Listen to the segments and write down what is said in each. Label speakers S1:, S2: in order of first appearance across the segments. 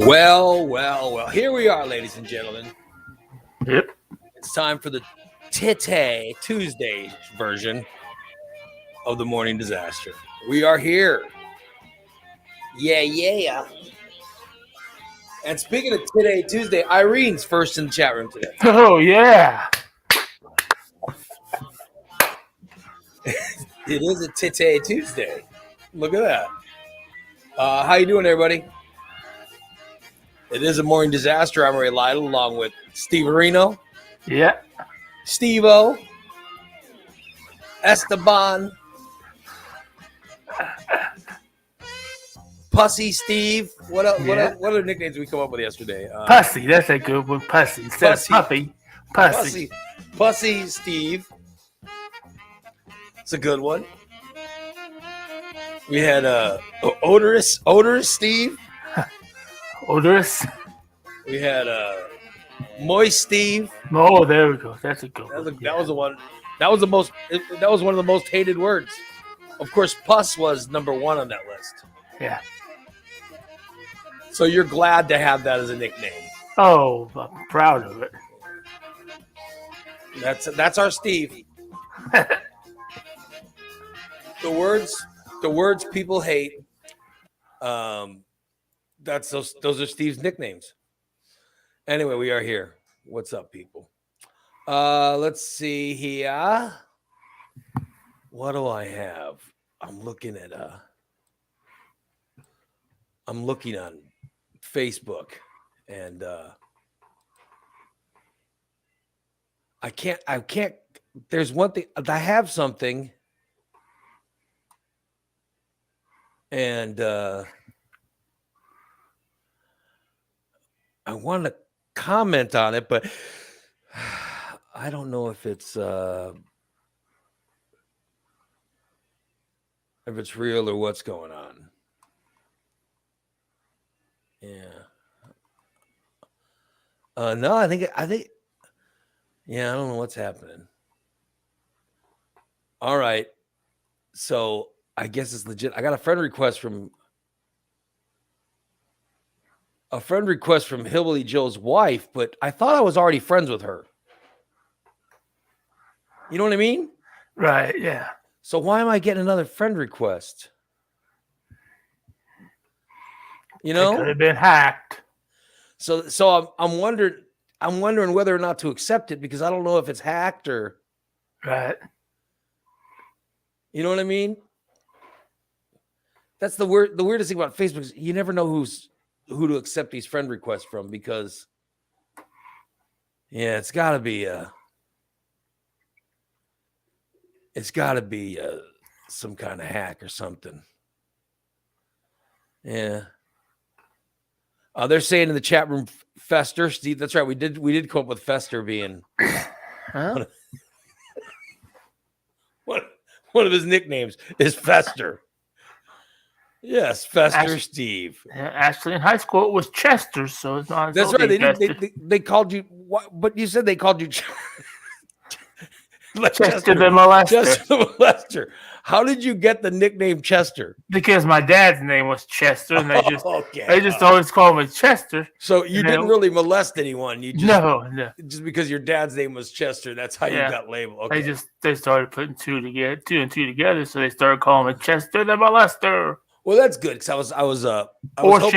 S1: Well. Here we are, ladies and gentlemen.
S2: Yep.
S1: It's time for the TITTAY Tuesday version of the Morning Disaster. We are here. Yeah. And speaking of TITTAY Tuesday, Irene's first in the chat room today.
S2: Oh, yeah.
S1: It is a TITTAY Tuesday. Look at that. How you doing, everybody? It is a Morning Disaster. I'm Ray Lytle, along with Steve Areno.
S2: Yeah.
S1: Steve-O. Esteban. Pussy Steve. What other nicknames did we come up with yesterday?
S2: Pussy. That's a good one. Pussy. Instead of puppy. Pussy.
S1: Pussy Steve. It's a good one. We had odorous Steve.
S2: Odorous.
S1: We had moist Steve.
S2: Oh, there we go. That's a good one.
S1: That was the one. That was one of the most hated words. Of course, pus was number one on that list.
S2: Yeah.
S1: So you're glad to have that as a nickname.
S2: Oh, I'm proud of it.
S1: That's our Steve. The words people hate. Those are Steve's nicknames. Anyway, we are here. What's up, people? Let's see here. What do I have? I'm looking on Facebook, and I can't. There's one thing. I have something, and I want to comment on it, but I don't know if it's real or what's going on. Yeah. No, I think. Yeah, I don't know what's happening. All right. So I guess it's legit. I got a friend request from Hillbilly Joe's wife, but I thought I was already friends with her. You know what I mean?
S2: Right, yeah.
S1: So why am I getting another friend request? You know?
S2: It could have been hacked.
S1: So I'm wondering whether or not to accept it, because I don't know if it's hacked or
S2: right.
S1: You know what I mean? That's the weirdest thing about Facebook is you never know who to accept these friend requests from, because it's got to be some kind of hack or something. Yeah. They're saying in the chat room, Fester, Steve. That's right. We did come up with Fester being one of his nicknames is Fester. Yes, Fester Steve.
S2: Actually, in high school it was Chester, so it's not.
S1: That's right. They called you. But you said they called you Chester
S2: the Molester.
S1: Chester the Molester. How did you get the nickname Chester?
S2: Because my dad's name was Chester, and they just always called me Chester.
S1: So you didn't really molest anyone. You just
S2: no.
S1: Just because your dad's name was Chester, that's how you got labeled. Okay.
S2: They started putting two and two together, so they started calling me Chester the Molester.
S1: Well, that's good, because I was
S2: hoping,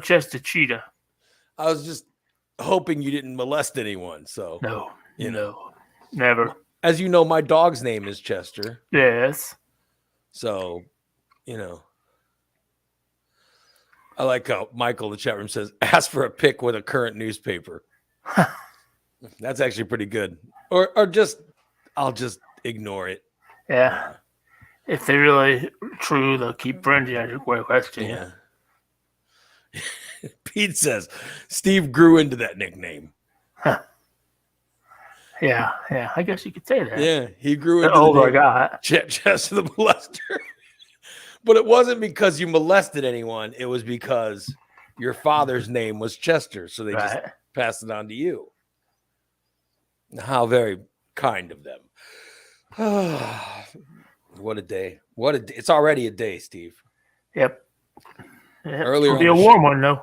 S2: Chester Cheetah.
S1: I was just hoping you didn't molest anyone. So
S2: no, never.
S1: As you know, my dog's name is Chester.
S2: Yes.
S1: So, I like how Michael in the chat room says, ask for a pic with a current newspaper. That's actually pretty good. Or I'll just ignore it.
S2: Yeah. If they're really true, they'll keep branding on your question.
S1: Yeah. Pete says, Steve grew into that nickname.
S2: Huh. Yeah. I guess you could say that.
S1: Yeah, he grew into
S2: the older I got.
S1: Chester the Molester. But it wasn't because you molested anyone. It was because your father's name was Chester, so they just passed it on to you. How very kind of them. What a day! It's already a day, Steve.
S2: Yep. It's
S1: Earlier
S2: gonna be
S1: on
S2: a
S1: the
S2: warm one though.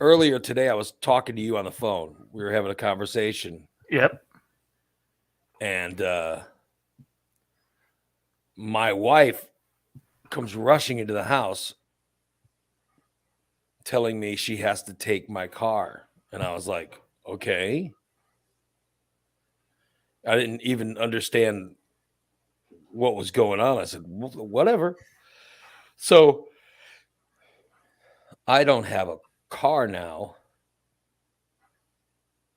S1: Earlier today, I was talking to you on the phone. We were having a conversation,
S2: Yep.
S1: and my wife comes rushing into the house telling me she has to take my car. And I was like, okay. I didn't even understand what was going on. I said, whatever. So I don't have a car now.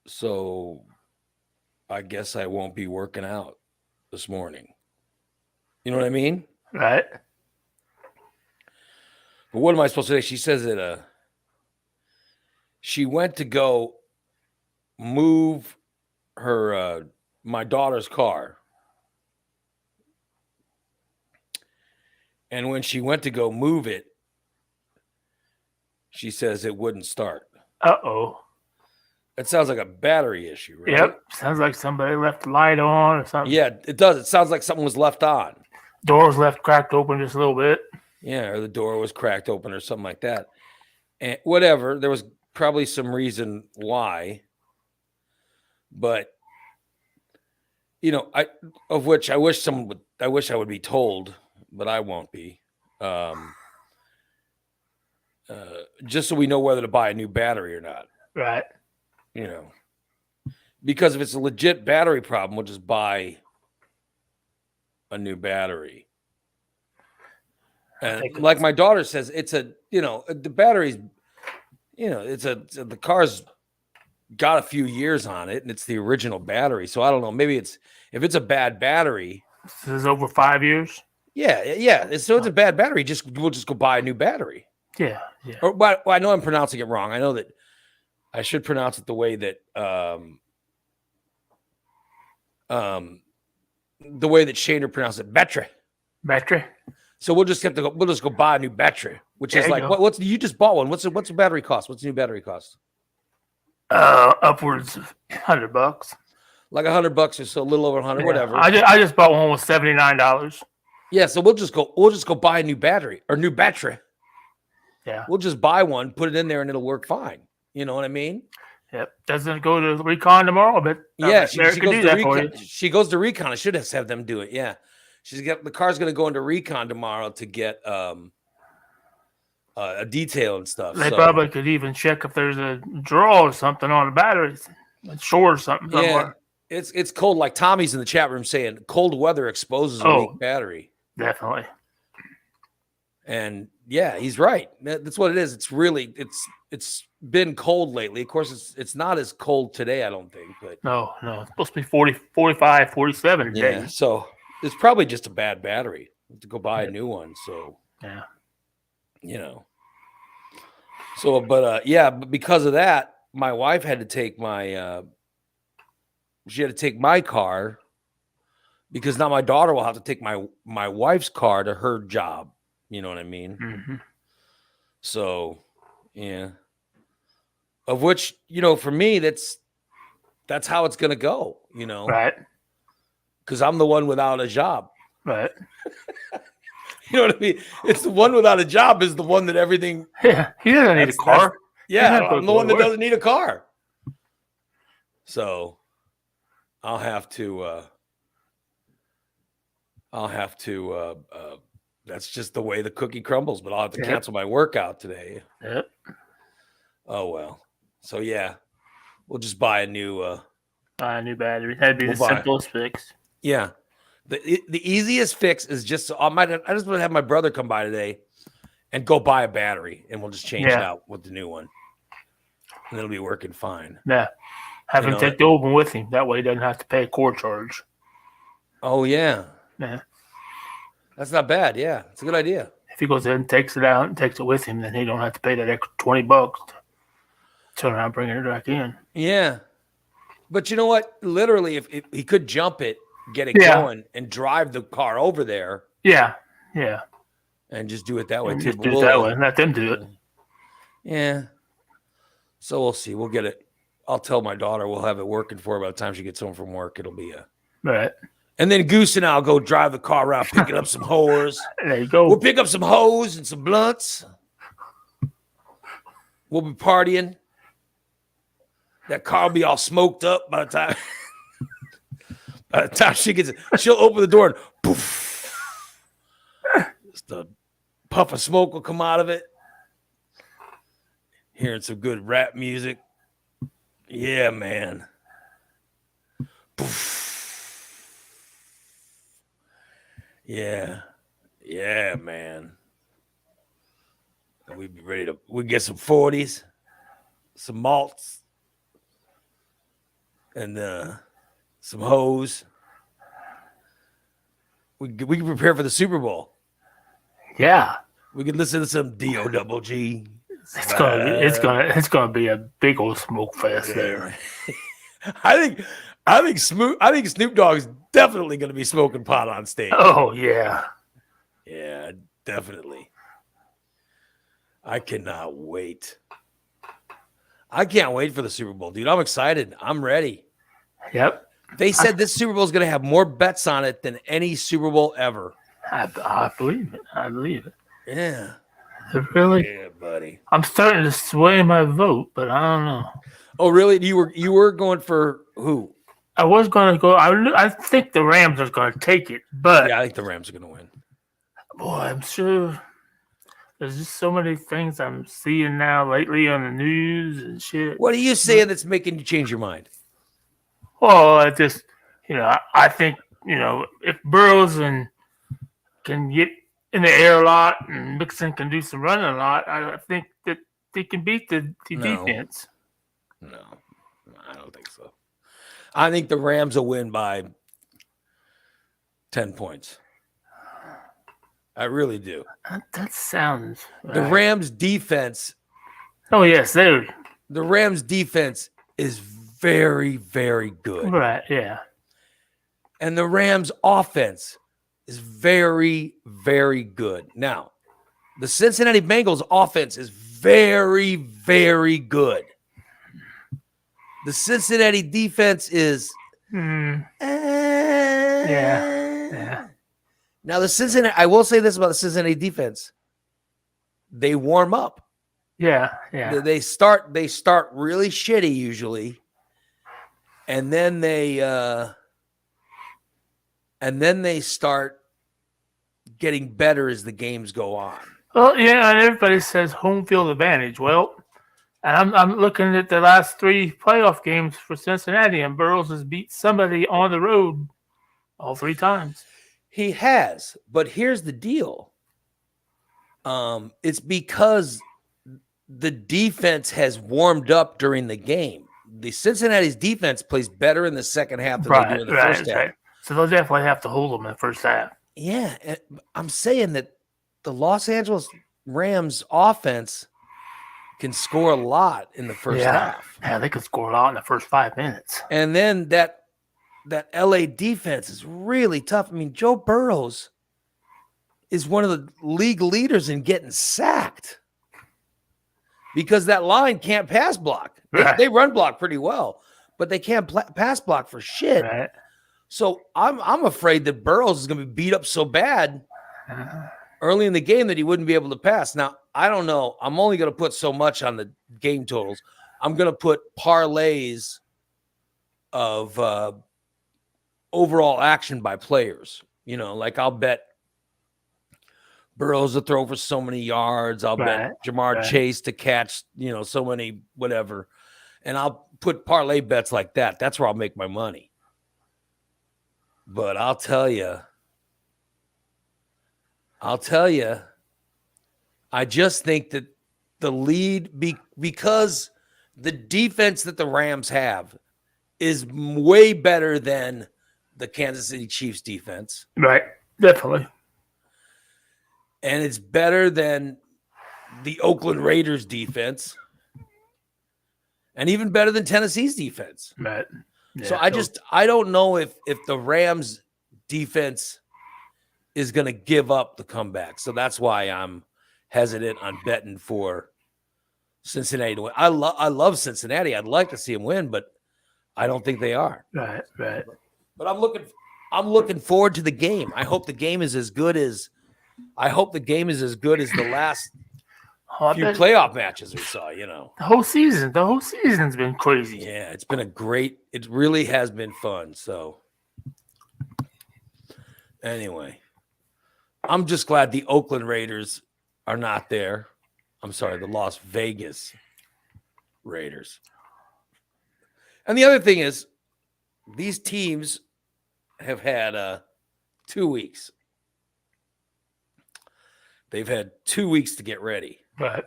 S1: So I guess I won't be working out this morning. You know what I mean?
S2: Right.
S1: But what am I supposed to say? She says that she went to go move her my daughter's car. And when she went to go move it, she says it wouldn't start.
S2: Uh-oh.
S1: It sounds like a battery issue, right?
S2: Yep. Sounds like somebody left the light on or something.
S1: Yeah, it does. It sounds like something was left on.
S2: Door was left cracked open just a little bit.
S1: Yeah, or the door was cracked open or something like that. And whatever, there was probably some reason why. But you know, I wish I would be told, but I won't be. Just so we know whether to buy a new battery or not.
S2: Right.
S1: You know, because if it's a legit battery problem, we'll just buy a new battery. And like my daughter says, it's the battery's, the car's got a few years on it and it's the original battery. So I don't know, maybe if it's a bad battery.
S2: This is over 5 years.
S1: Yeah. So it's a bad battery. We'll just go buy a new battery.
S2: Yeah.
S1: Well, I know I'm pronouncing it wrong. I know that I should pronounce it the way that Shaner pronounced it, battery.
S2: Battery.
S1: So we'll just go buy a new battery, which is like what's you just bought one. What's the battery cost? What's the new battery cost?
S2: Upwards of $100.
S1: Like $100 or so, a little over 100, whatever.
S2: I just bought one with $79.
S1: Yeah, so we'll just go buy a new battery or new battery.
S2: Yeah.
S1: We'll just buy one, put it in there, and it'll work fine. You know what I mean?
S2: Yep. Doesn't go to recon tomorrow, but
S1: yeah, she goes to recon. She goes to recon. I should have them do it. Yeah, the car's going to go into recon tomorrow to get a detail and stuff.
S2: They probably could even check if there's a draw or something on the batteries, a short or something somewhere.
S1: Yeah, it's cold. Like Tommy's in the chat room saying, cold weather exposes a weak battery.
S2: Definitely.
S1: And yeah, he's right. That's what it is. It's really it's been cold lately. Of course, it's not as cold today, I don't think. But
S2: no, it's supposed to be 40, 45, 47 today.
S1: Yeah, so it's probably just a bad battery. To go buy a new one. So
S2: yeah,
S1: So, but but because of that, my wife had to take my car because now my daughter will have to take my wife's car to her job. You know what I mean?
S2: Mm-hmm.
S1: So, yeah. Of which, for me, that's how it's gonna go.
S2: Right?
S1: Because I'm the one without a job.
S2: Right.
S1: You know what I mean? It's the one without a job is the one that everything.
S2: Yeah, he doesn't need a car.
S1: I'm the one that doesn't need a car. So, I'll have to. That's just the way the cookie crumbles. But I'll have to cancel my workout today.
S2: Yep.
S1: Oh well. So yeah, we'll just buy a new.
S2: Buy a new battery. That'd be the simplest fix.
S1: Yeah. The easiest fix is just I just want to have my brother come by today and go buy a battery and we'll just change it out with the new one. And it'll be working fine.
S2: Yeah. Have him take the old one with him. That way he doesn't have to pay a core charge.
S1: Oh yeah.
S2: Yeah.
S1: That's not bad. Yeah. It's a good idea.
S2: If he goes ahead and takes it out and takes it with him, then he don't have to pay that extra $20 to turn around and bring it back in.
S1: Yeah. But you know what? Literally, if he could jump it, get it going, and drive the car over there.
S2: Yeah.
S1: And just do it that way too.
S2: Just do it that way and let them do it.
S1: Yeah. So we'll see. We'll get it. I'll tell my daughter we'll have it working for her by the time she gets home from work. It'll be
S2: right.
S1: And then Goose and I'll go drive the car around picking up some whores.
S2: There you go.
S1: We'll pick up some hoes and some blunts. We'll be partying. That car will be all smoked up by the time she gets it. She'll open the door and poof. Just a puff of smoke will come out of it. Hearing some good rap music. Yeah, man. Poof. Yeah. Yeah, man. We'd be ready to get some 40s, some malts, and some hoes. We can prepare for the Super Bowl.
S2: Yeah. We
S1: could listen to some D-O-double-G.
S2: It's gonna be a big old smoke fest there.
S1: I think Snoop Dogg is definitely going to be smoking pot on stage.
S2: Oh yeah,
S1: yeah, definitely. I cannot wait. I can't wait for the Super Bowl, dude. I'm excited. I'm ready.
S2: Yep.
S1: They said this Super Bowl is going to have more bets on it than any Super Bowl ever.
S2: I believe it. I believe it.
S1: Yeah.
S2: Really?
S1: Yeah, buddy.
S2: I'm starting to sway my vote, but I don't know.
S1: Oh, really? You were going for who?
S2: I was going to go. I think the Rams are going to take it, but
S1: yeah, I think the Rams are going to win.
S2: Boy, I'm sure there's just so many things I'm seeing now lately on the news and shit.
S1: What are you saying that's making you change your mind?
S2: Well, I just, I think, if Burrows can get in the air a lot and Mixon can do some running a lot, I think that they can beat the defense.
S1: No, I don't think so. I think the Rams will win by 10 points. I really do.
S2: That sounds right.
S1: The Rams defense.
S2: Oh, yes. The
S1: Rams defense is very, very good.
S2: Right, yeah.
S1: And the Rams offense is very, very good. Now, the Cincinnati Bengals offense is very, very good. The Cincinnati defense is
S2: yeah.
S1: Now I will say this about the Cincinnati defense. They warm up.
S2: Yeah.
S1: They start really shitty usually. And then they start getting better as the games go on.
S2: Well, yeah, and everybody says home field advantage. Well, and I'm looking at the last 3 playoff games for Cincinnati, and Burrows has beat somebody on the road all 3 times.
S1: He has, but here's the deal. It's because the defense has warmed up during the game. The Cincinnati's defense plays better in the second half than they do in the first half. Right.
S2: So they'll definitely have to hold them in the first half.
S1: Yeah, and I'm saying that the Los Angeles Rams offense can score a lot in the first half.
S2: Yeah, they could score a lot in the first 5 minutes.
S1: And then that LA defense is really tough. I mean, Joe Burrows is one of the league leaders in getting sacked because that line can't pass block.
S2: Right.
S1: They run block pretty well, but they can't pass block for shit.
S2: Right.
S1: So I'm afraid that Burrows is going to be beat up so bad early in the game that he wouldn't be able to pass. Now, I don't know. I'm only going to put so much on the game totals. I'm going to put parlays of overall action by players. Like I'll bet Burrows to throw for so many yards. I'll bet Jamar Chase to catch, so many whatever. And I'll put parlay bets like that. That's where I'll make my money. But I'll tell you, I just think that the lead, because the defense that the Rams have is way better than the Kansas City Chiefs defense.
S2: Right, definitely.
S1: And it's better than the Oakland Raiders defense. And even better than Tennessee's defense.
S2: Right.
S1: So I don't know if the Rams defense is going to give up the comeback. So that's why I'm hesitant on betting for Cincinnati to win. I love Cincinnati. I'd like to see them win, but I don't think they are.
S2: Right.
S1: But I'm looking I'm looking forward to the game. I hope the game is as good as the last
S2: Oh, I
S1: few
S2: bet
S1: playoff matches we saw,
S2: the whole season's been crazy.
S1: Yeah, it really has been fun. So anyway, I'm just glad the Oakland Raiders are not there. I'm sorry, the Las Vegas Raiders. And the other thing is, these teams have had 2 weeks. They've had 2 weeks to get ready.
S2: Right.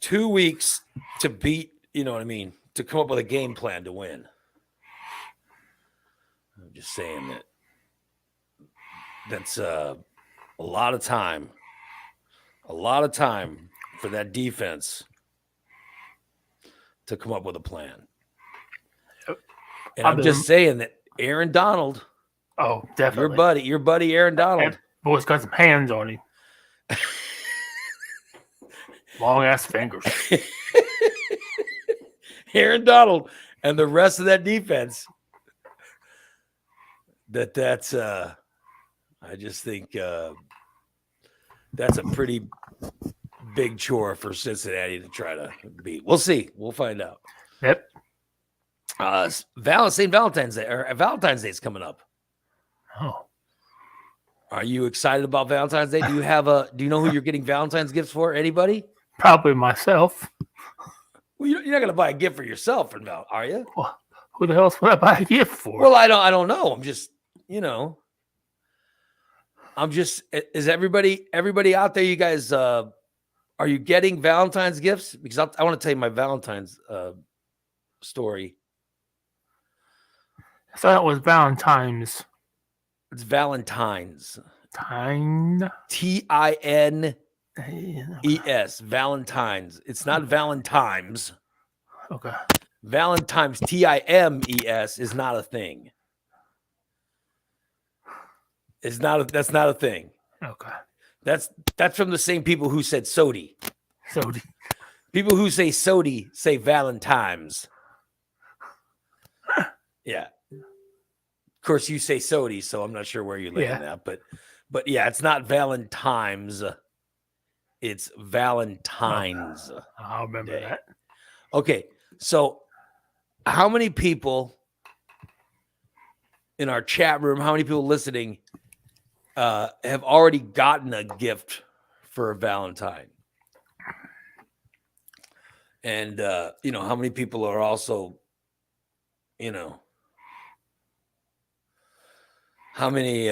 S1: 2 weeks to beat, to come up with a game plan to win. I'm just saying that's a lot of time. A lot of time for that defense to come up with a plan. And I'm just saying that Aaron Donald.
S2: Oh, definitely.
S1: Your buddy Aaron Donald.
S2: That boy's got some hands on him. Long ass fingers.
S1: Aaron Donald and the rest of that defense. I just think that's a pretty big chore for Cincinnati to try to beat. We'll see. We'll find out.
S2: Yep.
S1: St. Valentine's Day or Valentine's Day is coming up.
S2: Oh.
S1: Are you excited about Valentine's Day? Do you know who you're getting Valentine's gifts for? Anybody?
S2: Probably myself.
S1: Well, you're not going to buy a gift for yourself, are you?
S2: Well, who the hell else would I buy a gift for?
S1: Well, I don't know. I'm just, is everybody out there, you guys, are you getting Valentine's gifts? Because I want to tell you my Valentine's story.
S2: I thought it was Valentine's.
S1: It's Valentine's.
S2: Tine.
S1: Tines. Valentine's. It's not Valentine's.
S2: Okay.
S1: Valentine's. Times is not a thing. That's not a thing.
S2: Okay.
S1: That's from the same people who said sody.
S2: Sody.
S1: People who say sody say Valentine's. Yeah. Of course, you say sody, so I'm not sure where you land that, but yeah, it's not Valentine's. It's Valentine's.
S2: I'll remember that.
S1: Okay, so how many people in our chat room, how many people listening have already gotten a gift for a Valentine? And, how many people are also, how many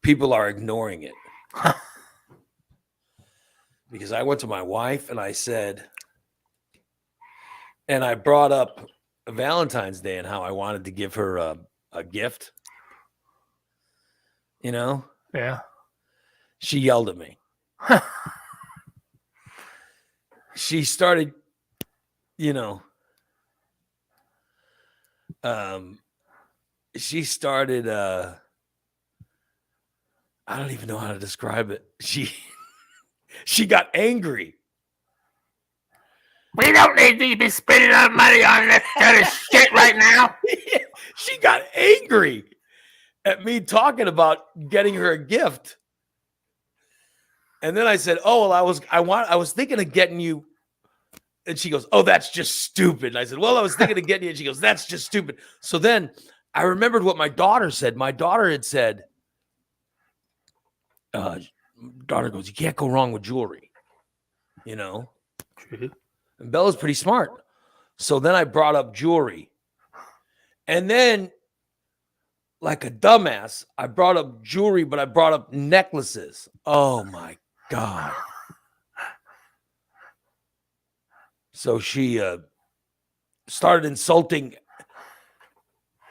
S1: people are ignoring it? Because I went to my wife and I said, and I brought up Valentine's Day and how I wanted to give her a gift.
S2: Yeah.
S1: She yelled at me. She started, I don't even know how to describe it. She got angry.
S2: We don't need to be spending our money on this kind of shit right now.
S1: She got angry at me talking about getting her a gift. And then I said, "Oh, well, I was thinking of getting you." And she goes, "Oh, that's just stupid." And I said, "Well, I was thinking of getting you." And she goes, "That's just stupid." So then I remembered what my daughter said. My daughter had said, daughter goes, "You can't go wrong with jewelry."
S2: True.
S1: And Bella's pretty smart. So then I brought up jewelry. And then, like a dumbass, I brought up jewelry, but I brought up necklaces. Oh, my God. So she started insulting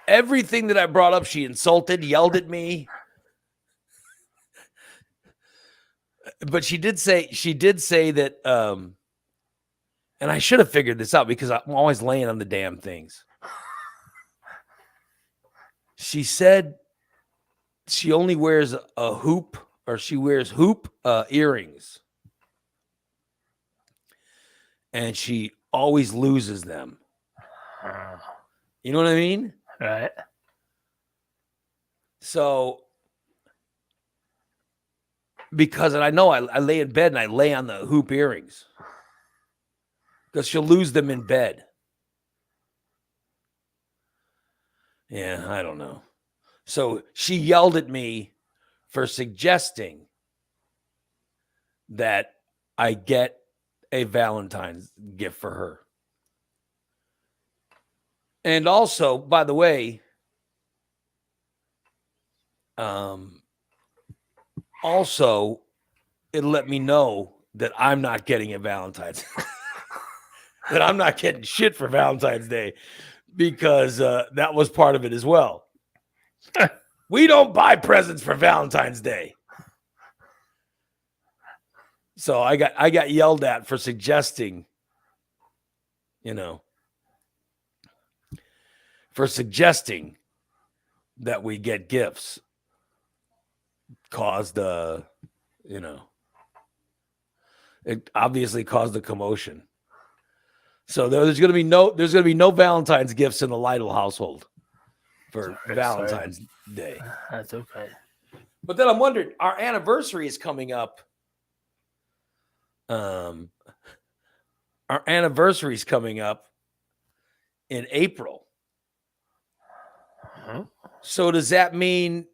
S1: everything that I brought up. She insulted, yelled at me. But she did say that, and I should have figured this out because I'm always laying on the damn things. She said she only wears a hoop, or she wears hoop earrings. And she always loses them. You know what I mean?
S2: Right.
S1: So, because, and I know I lay in bed and I lay on the hoop earrings because she'll lose them in bed. Yeah, I don't know. So she yelled at me for suggesting that I get a Valentine's gift for her. And also, by the way, also, it let me know that I'm not getting a Valentine's, that I'm not getting shit for Valentine's Day, because that was part of it as well. We don't buy presents for Valentine's Day. So I got yelled at for suggesting, that we get gifts. Caused it obviously caused a commotion. So there's going to be no Valentine's gifts in the Lytle household for Valentine's Day.
S2: That's okay.
S1: But then I'm wondering, our anniversary is coming up. Our anniversary is coming up in April. So does that mean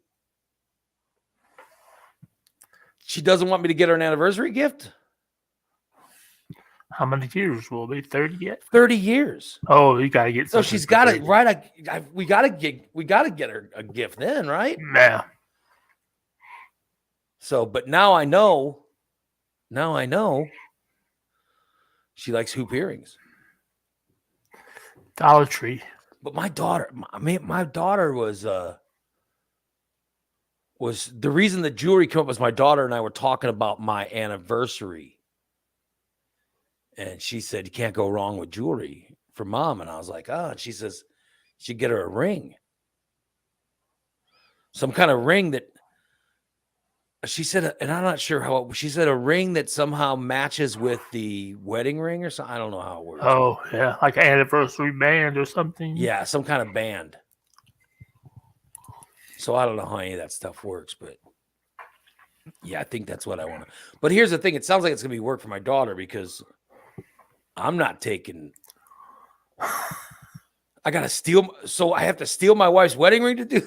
S1: she doesn't want me to get her an anniversary gift?
S2: How many years will it be? 30 yet?
S1: 30 years.
S2: Oh, you gotta get.
S1: So she's got it right. We gotta get her a gift then, right?
S2: Yeah.
S1: So, but now I know. She likes hoop earrings.
S2: Dollar Tree.
S1: But my daughter was the reason the jewelry came up was my daughter and I were talking about my anniversary. And she said, you can't go wrong with jewelry for mom. And I was like, and she says, you should get her a ring. Some kind of ring that she said, and I'm not sure she said a ring that somehow matches with the wedding ring or something. I don't know how it works.
S2: Oh, yeah. Like an anniversary band or something.
S1: Yeah, some kind of band. So I don't know how any of that stuff works, but yeah, I think that's what I want to. But here's the thing. It sounds like it's going to be work for my daughter because I'm not taking. I got to steal. So I have to steal my wife's wedding ring to do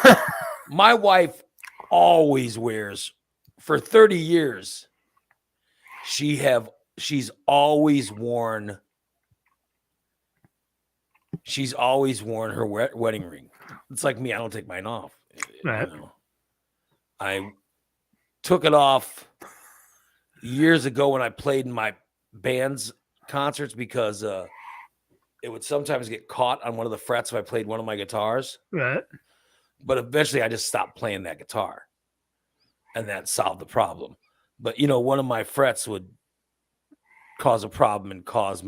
S1: that? My wife always wears, for 30 years, she's always worn her wedding ring. It's like me. I don't take mine off.
S2: Right.
S1: I took it off years ago when I played in my band's concerts because it would sometimes get caught on one of the frets if I played one of my guitars.
S2: Right.
S1: But eventually I just stopped playing that guitar and that solved the problem. But, one of my frets would cause a problem and cause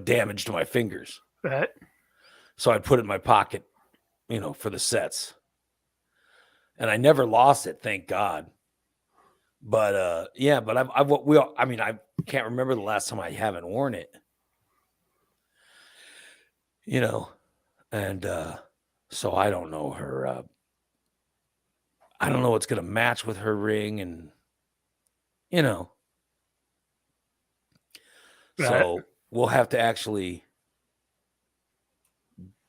S1: damage to my fingers.
S2: Right.
S1: So I put it in my pocket, for the sets. And I never lost it, thank God. But I can't remember the last time I haven't worn it. And so I don't know her. I don't know what's going to match with her ring, and
S2: Right.
S1: so we'll have to actually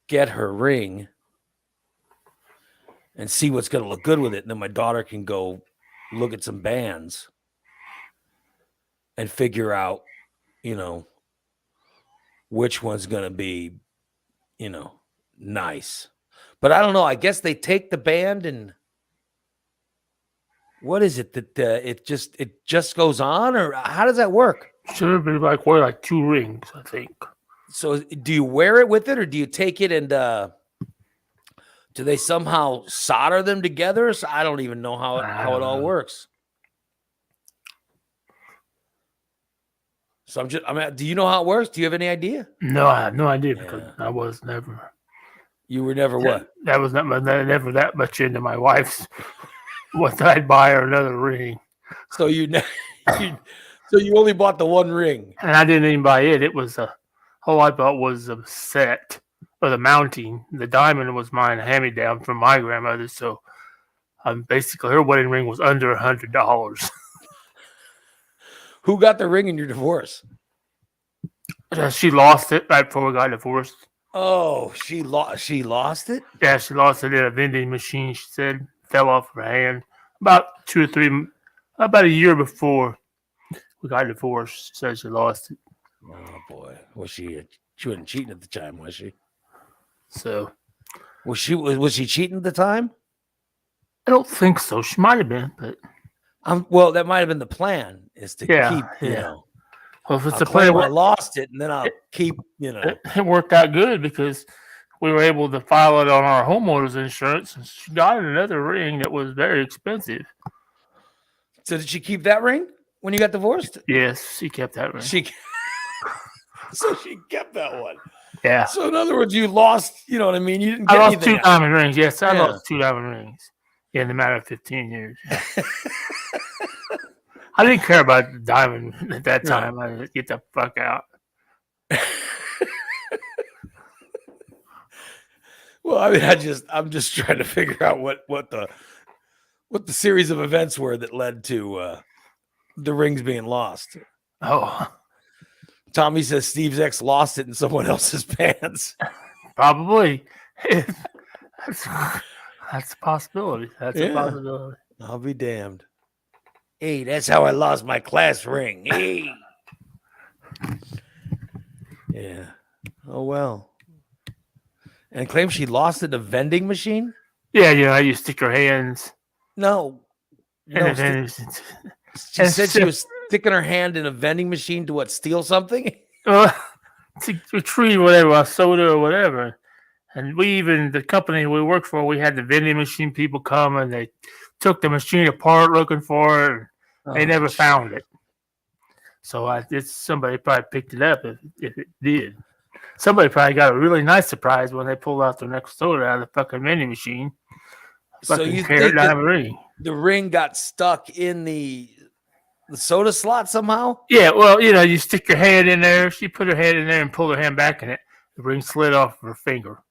S1: get her ring and see what's going to look good with it. And then my daughter can go look at some bands and figure out, which one's going to be, nice. But I don't know. I guess they take the band and what is it that it just goes on, or how does that work?
S2: Should be wear 2 rings, I think.
S1: So do you wear it with it, or do you take it and do they somehow solder them together? So I don't even know how it all works. So do you know how it works? Do you have any idea?
S2: No, I have no idea because I was never.
S1: You were never what?
S2: That was never that much into my wife's. What I'd buy her another ring.
S1: So So you only bought the one ring.
S2: And I didn't even buy it. It was all I bought was a set or the mounting. The diamond was mine, hand me down from my grandmother. So basically, her wedding ring was under $100.
S1: Who got the ring in your divorce?
S2: She lost it right before we got divorced.
S1: Oh, she lost it?
S2: Yeah, she lost it at a vending machine. She said fell off her hand about about a year before we got divorced. She said she lost it.
S1: Oh boy, she wasn't cheating at the time, was she?
S2: So
S1: Was she cheating at the time?
S2: I don't think so. She might have been, but
S1: Well, that might have been the plan, is to keep,
S2: Well, if it's
S1: I'll
S2: a plan,
S1: I lost it, and then I'll keep,
S2: it worked out good because we were able to file it on our homeowner's insurance, and she got another ring that was very expensive.
S1: So did she keep that ring when you got divorced?
S2: Yes, she kept that ring.
S1: So she kept that one.
S2: Yeah.
S1: So in other words, you lost. You know what I mean? You didn't
S2: I
S1: get
S2: lost
S1: anything
S2: 2 diamond rings. Yes, I
S1: Yeah.
S2: lost 2 diamond rings in a matter of 15 years. I didn't care about the diamond at that time. I just get the fuck out.
S1: Well, I mean, I'm just trying to figure out what the series of events were that led to the rings being lost.
S2: Oh,
S1: Tommy says Steve's ex lost it in someone else's pants.
S2: probably. That's a possibility. That's a possibility.
S1: I'll be damned. Hey, that's how I lost my class ring. Hey. Yeah. Oh well. And claims she lost it in a vending machine?
S2: Yeah, you stick your hands.
S1: No. She said she was sticking her hand in a vending machine to steal something?
S2: To retrieve whatever, a soda or whatever. And the company we worked for, we had the vending machine people come and they took the machine apart looking for it. And they never found it. So somebody probably picked it up if it did. Somebody probably got a really nice surprise when they pulled out their next soda out of the fucking vending machine.
S1: So you think
S2: ring.
S1: The ring got stuck in the soda slot somehow?
S2: Yeah, well, you stick your hand in there. She put her hand in there and pulled her hand back in it. The ring slid off her finger.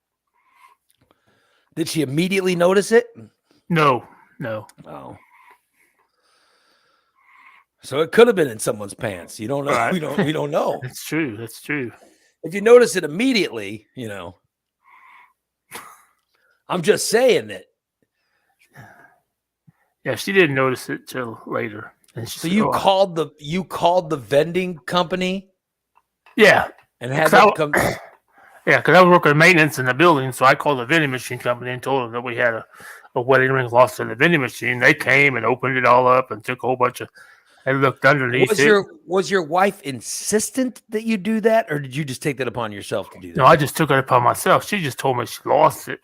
S1: Did she immediately notice it?
S2: No.
S1: Oh. So it could have been in someone's pants. You don't know.
S2: Right.
S1: We don't know.
S2: That's true.
S1: If you notice it immediately, I'm just saying that.
S2: Yeah, she didn't notice it till later. And
S1: so you called the vending company?
S2: Yeah.
S1: And had them come.
S2: Yeah, because I was working maintenance in the building, so I called the vending machine company and told them that we had a wedding ring lost in the vending machine. They came and opened it all up and took a whole bunch of. They looked underneath
S1: Was your wife insistent that you do that, or did you just take that upon yourself to do that?
S2: No, I just took it upon myself. She just told me she lost it.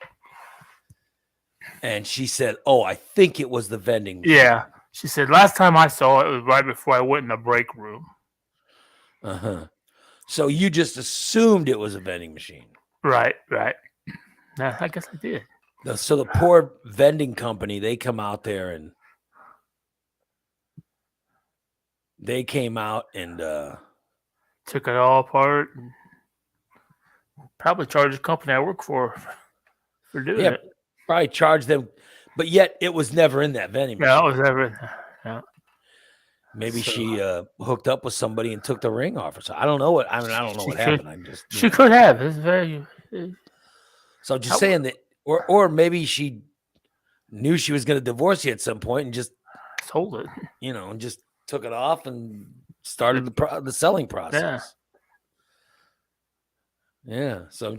S1: And she said, "Oh, I think it was the vending machine."
S2: Yeah, she said last time I saw it was right before I went in the break room.
S1: So you just assumed it was a vending machine.
S2: Right. Nah, I guess I did.
S1: So the poor vending company, they come out there and they came out and
S2: took it all apart and probably charged the company I work for doing it.
S1: Probably charged them, but yet it was never in that vending machine.
S2: No, it was never in there. Yeah.
S1: Maybe she hooked up with somebody and took the ring off her. So I don't know what happened.
S2: She could have. It's very.
S1: So just saying that, or maybe she knew she was going to divorce you at some point and just
S2: sold it.
S1: And just took it off and started the selling process. Yeah. So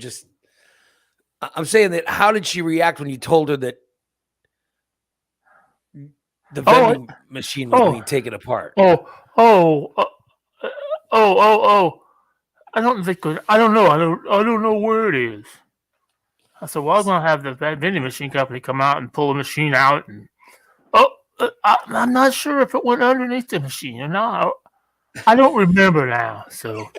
S1: I'm saying that. How did she react when you told her that the vending machine was being taken apart?
S2: I don't think. I don't know. I don't know where it is. I said, well, I was going to have the vending machine company come out and pull the machine out. And I'm not sure if it went underneath the machine or not. I don't remember now. So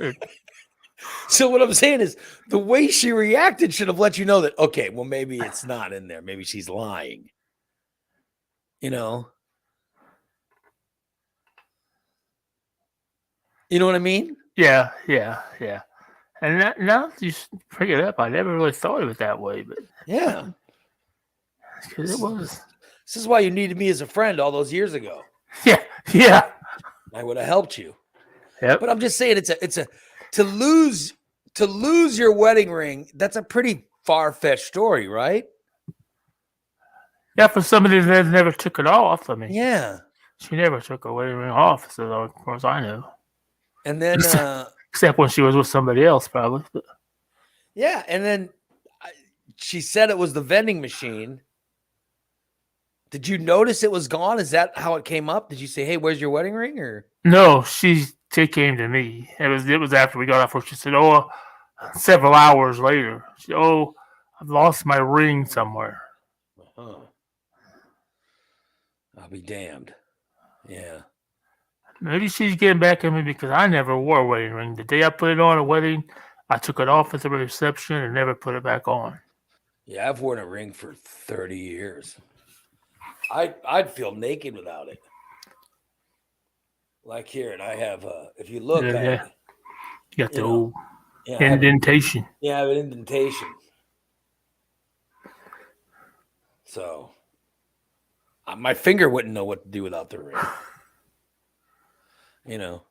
S1: what I'm saying is the way she reacted should have let you know that, okay, well, maybe it's not in there. Maybe she's lying. You know what I mean?
S2: Yeah, yeah, yeah. And now that you bring it up, I never really thought of it that way, but
S1: Yeah.
S2: because it
S1: This
S2: was.
S1: is why you needed me as a friend all those years ago.
S2: Yeah, yeah.
S1: I would have helped you.
S2: Yep.
S1: But I'm just saying it's a to lose your wedding ring, that's a pretty far-fetched story, right?
S2: Yeah, for somebody that never took it off. I mean,
S1: Yeah.
S2: she never took her wedding ring off, so as far as I know.
S1: And then
S2: Except when she was with somebody else, probably. But
S1: yeah, and then she said it was the vending machine. Did you notice it was gone? Is that how it came up? Did you say, "Hey, where's your wedding ring?" Or
S2: no, she came to me. It was after we got off work. She said, "Oh, several hours later, oh, I've lost my ring somewhere."
S1: I'll be damned. Yeah.
S2: Maybe she's getting back at me because I never wore a wedding ring. The day I put it on a wedding, I took it off at the reception and never put it back on.
S1: Yeah, I've worn a ring for 30 years. I'd feel naked without it. Like here, and I have if you look,
S2: Yeah. You got the old
S1: I have
S2: indentation.
S1: I have an indentation. So my finger wouldn't know what to do without the ring. You know.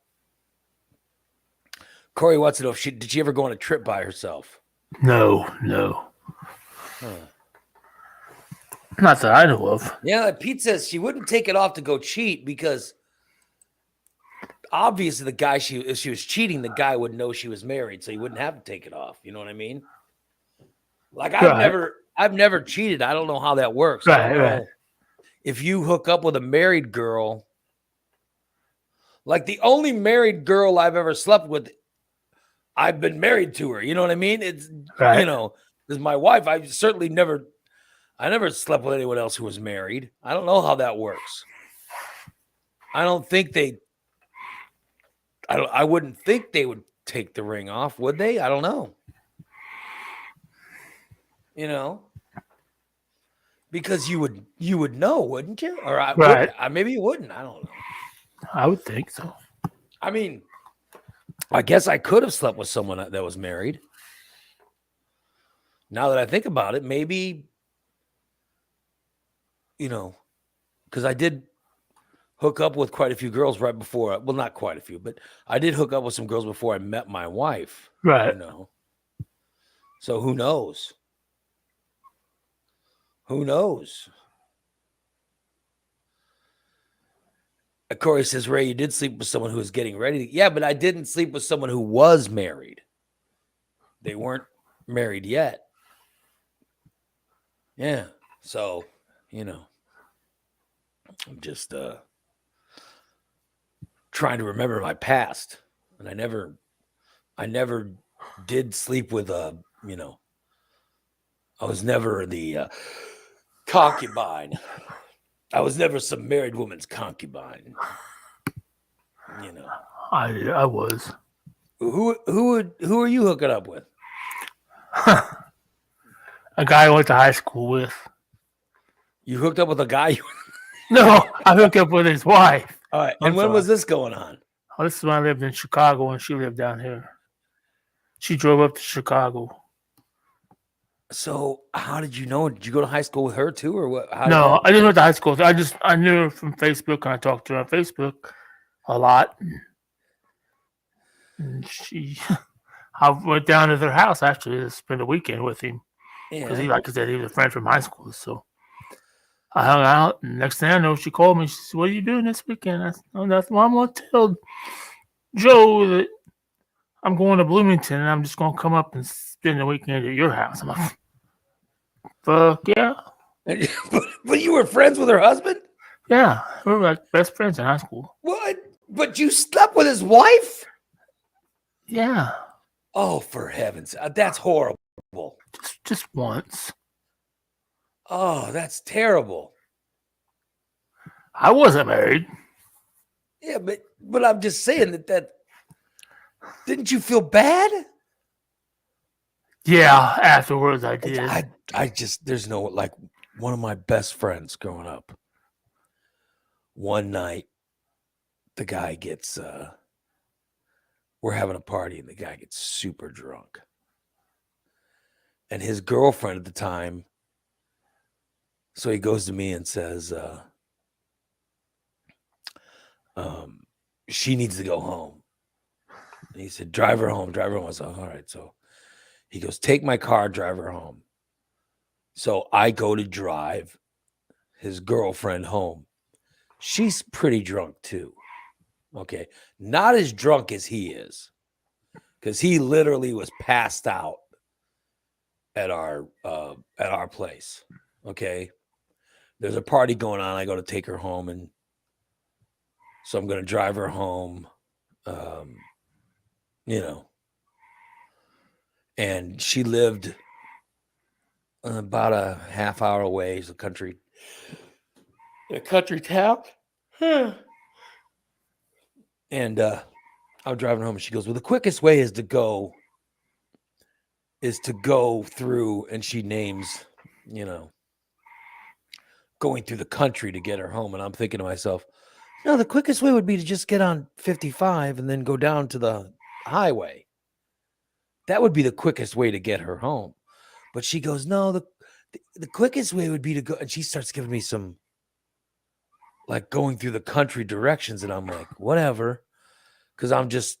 S1: Corey wants to know if did she ever go on a trip by herself?
S2: No.
S1: Huh.
S2: Not that I know of.
S1: Yeah, Pete says she wouldn't take it off to go cheat because obviously the guy if she was cheating, the guy would know she was married, so he wouldn't have to take it off. You know what I mean? Like I've never cheated. I don't know how that works. I don't know if you hook up with a married girl. Like the only married girl I've ever slept with, I've been married to her. You know what I mean? It's because my wife, I never slept with anyone else who was married. I don't know how that works. I wouldn't think they would take the ring off, would they? I don't know. You know, because you would know, wouldn't you? Or maybe you wouldn't. I don't know.
S2: I would think so.
S1: I mean, I guess I could have slept with someone that was married. Now that I think about it, maybe, because I did hook up with quite a few girls right before. Well, not quite a few, but I did hook up with some girls before I met my wife.
S2: Right.
S1: So who knows? Who knows? Corey says, Ray, you did sleep with someone who was getting ready. Yeah, but I didn't sleep with someone who was married. They weren't married yet. Yeah. So, I'm just trying to remember my past. And I never did sleep with I was never the concubine. I was never some married woman's concubine.
S2: I was.
S1: Who are you hooking up with?
S2: A guy I went to high school with.
S1: You hooked up with a guy?
S2: No, I hooked up with his wife.
S1: All right. And when was this going on?
S2: Oh, this is when I lived in Chicago and she lived down here. She drove up to Chicago.
S1: So how did you know? Did you go to high school with her too, or what?
S2: No, I didn't go to high school. I knew her from Facebook and I talked to her on Facebook a lot. And I went down to their house actually to spend a weekend with him because like I said, he was a friend from high school. So I hung out, and next thing I know, she called me. She said, "What are you doing this weekend?" I said, "Oh, nothing. Well, I'm gonna tell Joe that I'm going to Bloomington and I'm just gonna come up and spend the weekend at your house." I'm like, "Fuck yeah!"
S1: But you were friends with her husband?
S2: Yeah, we were like best friends in high school.
S1: What? But you slept with his wife?
S2: Yeah.
S1: Oh, for heavens! That's horrible.
S2: Just once.
S1: Oh, that's terrible.
S2: I wasn't married.
S1: Yeah, but I'm just saying that didn't you feel bad?
S2: Yeah, afterwards I did.
S1: I just there's no like one of my best friends growing up. One night, the guy gets we're having a party and the guy gets super drunk. And his girlfriend at the time, so he goes to me and says, she needs to go home. And he said, drive her home, drive her home. I said, all right. So he goes, take my car, drive her home. So I go to drive his girlfriend home. She's pretty drunk too. Okay. Not as drunk as he is, because he literally was passed out at our place. Okay. There's a party going on. I go to take her home, and so I'm going to drive her home. And she lived about a half hour away. It's a country town. And I was driving home, and she goes, well, the quickest way is to go through, and she names, going through the country to get her home. And I'm thinking to myself, no, the quickest way would be to just get on 55 and then go down to the highway. That would be the quickest way to get her home. But she goes, no, the quickest way would be to go. And she starts giving me some like going through the country directions. And I'm like, whatever. Because I'm just,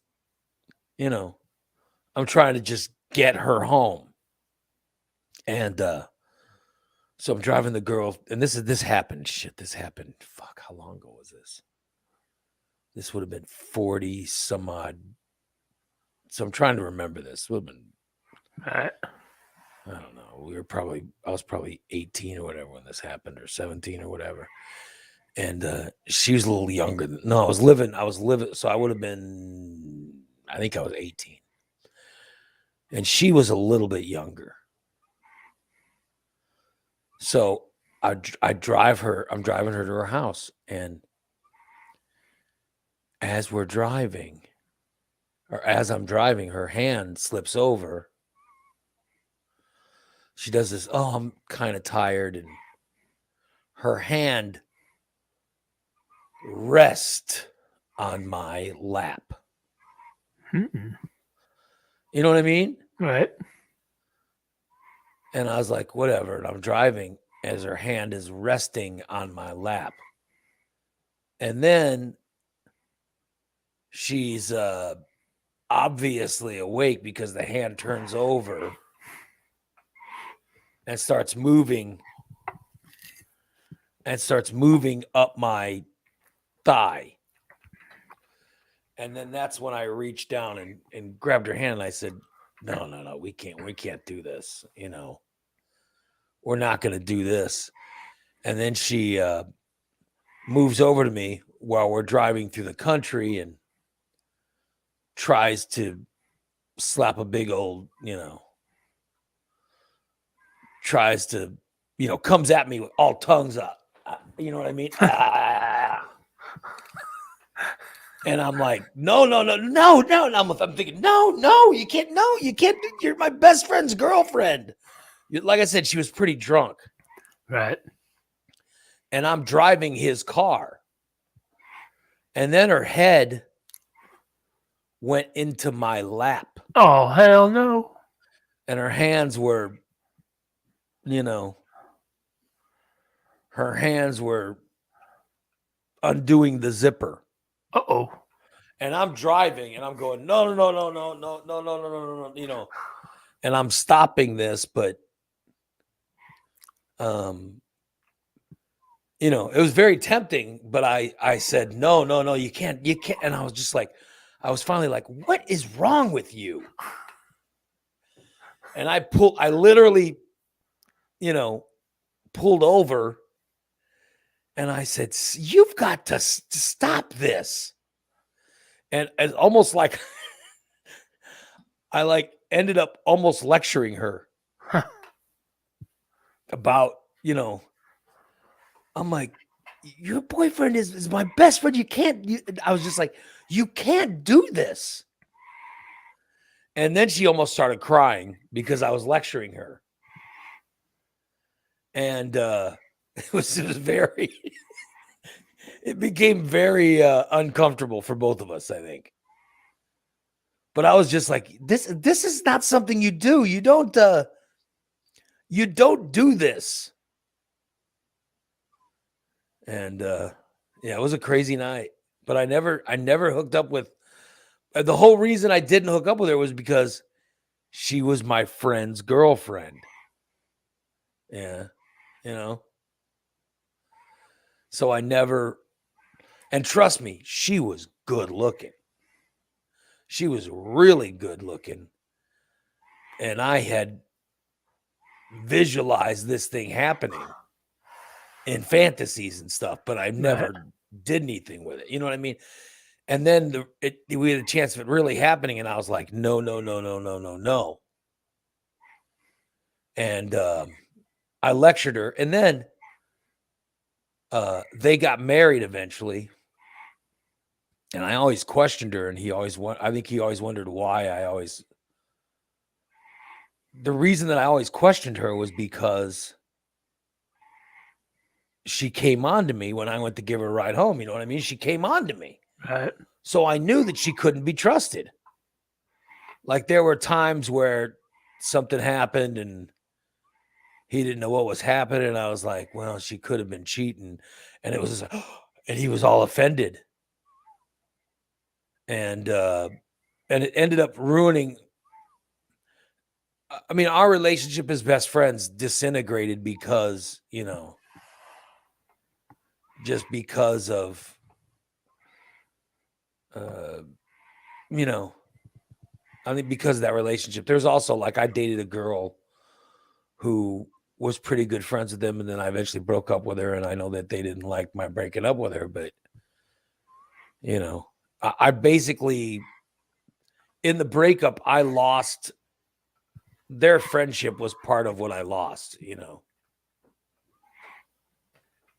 S1: I'm trying to just get her home. And so I'm driving the girl. And this happened. This happened. Fuck, how long ago was this? This would have been 40 some odd. So I'm trying to remember this. Would have been, I don't know. I was probably 18 or whatever when this happened, or 17 or whatever. And she was a little younger. I was living. So I would have been, I think I was 18. And she was a little bit younger. So I drive her. I'm driving her to her house. And as I'm driving, her hand slips over. She does this, oh, I'm kind of tired. And her hand rests on my lap.
S2: Mm-mm.
S1: You know what I mean?
S2: Right.
S1: And I was like, whatever. And I'm driving as her hand is resting on my lap. And then she's obviously awake because the hand turns over and starts moving up my thigh. And then that's when I reached down and grabbed her hand. And I said, no, we can't do this. We're not going to do this. And then she moves over to me while we're driving through the country and tries to slap a big old, tries to, comes at me with all tongues up. You know what I mean? And I'm like, no. And I'm thinking, no, you can't. No, you can't. You're my best friend's girlfriend. Like I said, she was pretty drunk.
S2: Right.
S1: And I'm driving his car. And then her head went into my lap.
S2: Oh, hell no.
S1: And her hands were, undoing the zipper.
S2: Uh-oh.
S1: And I'm driving and I'm going, no. And I'm stopping this, but it was very tempting, but I said, no, you can't. And I was just like, I was finally like, what is wrong with you? And I literally, pulled over and I said, you've got to stop this. And it's almost like I ended up almost lecturing her about, I'm like, your boyfriend is my best friend. I was just like, you can't do this. And then she almost started crying because I was lecturing her. And it was very, it became very uncomfortable for both of us, I think. But I was just like, this is not something you do. You don't do this. And yeah, it was a crazy night. But I never hooked up with the whole reason I didn't hook up with her was because she was my friend's girlfriend. Yeah, you know. So I never, and trust me, she was good looking. She was really good looking. And I had visualized this thing happening in fantasies and stuff, but I never did anything with it. You know what I mean? And then we had a chance of it really happening, and I was like, no. And I lectured her, and then they got married eventually. And I always questioned her, and I think he always wondered why the reason that I always questioned her was because she came on to me when I went to give her a ride home. You know what I mean? She came on to me.
S2: Right.
S1: So I knew that she couldn't be trusted. Like there were times where something happened and he didn't know what was happening. And I was like, well, she could have been cheating. And it was, and he was all offended. And it ended up ruining. I mean, our relationship as best friends disintegrated because, you know, just because of, you know, I think because of that relationship. There's also like I dated a girl who was pretty good friends with them, and then I eventually broke up with her, and I know that they didn't like my breaking up with her, but you know, I basically in the breakup, I lost their friendship was part of what I lost, you know.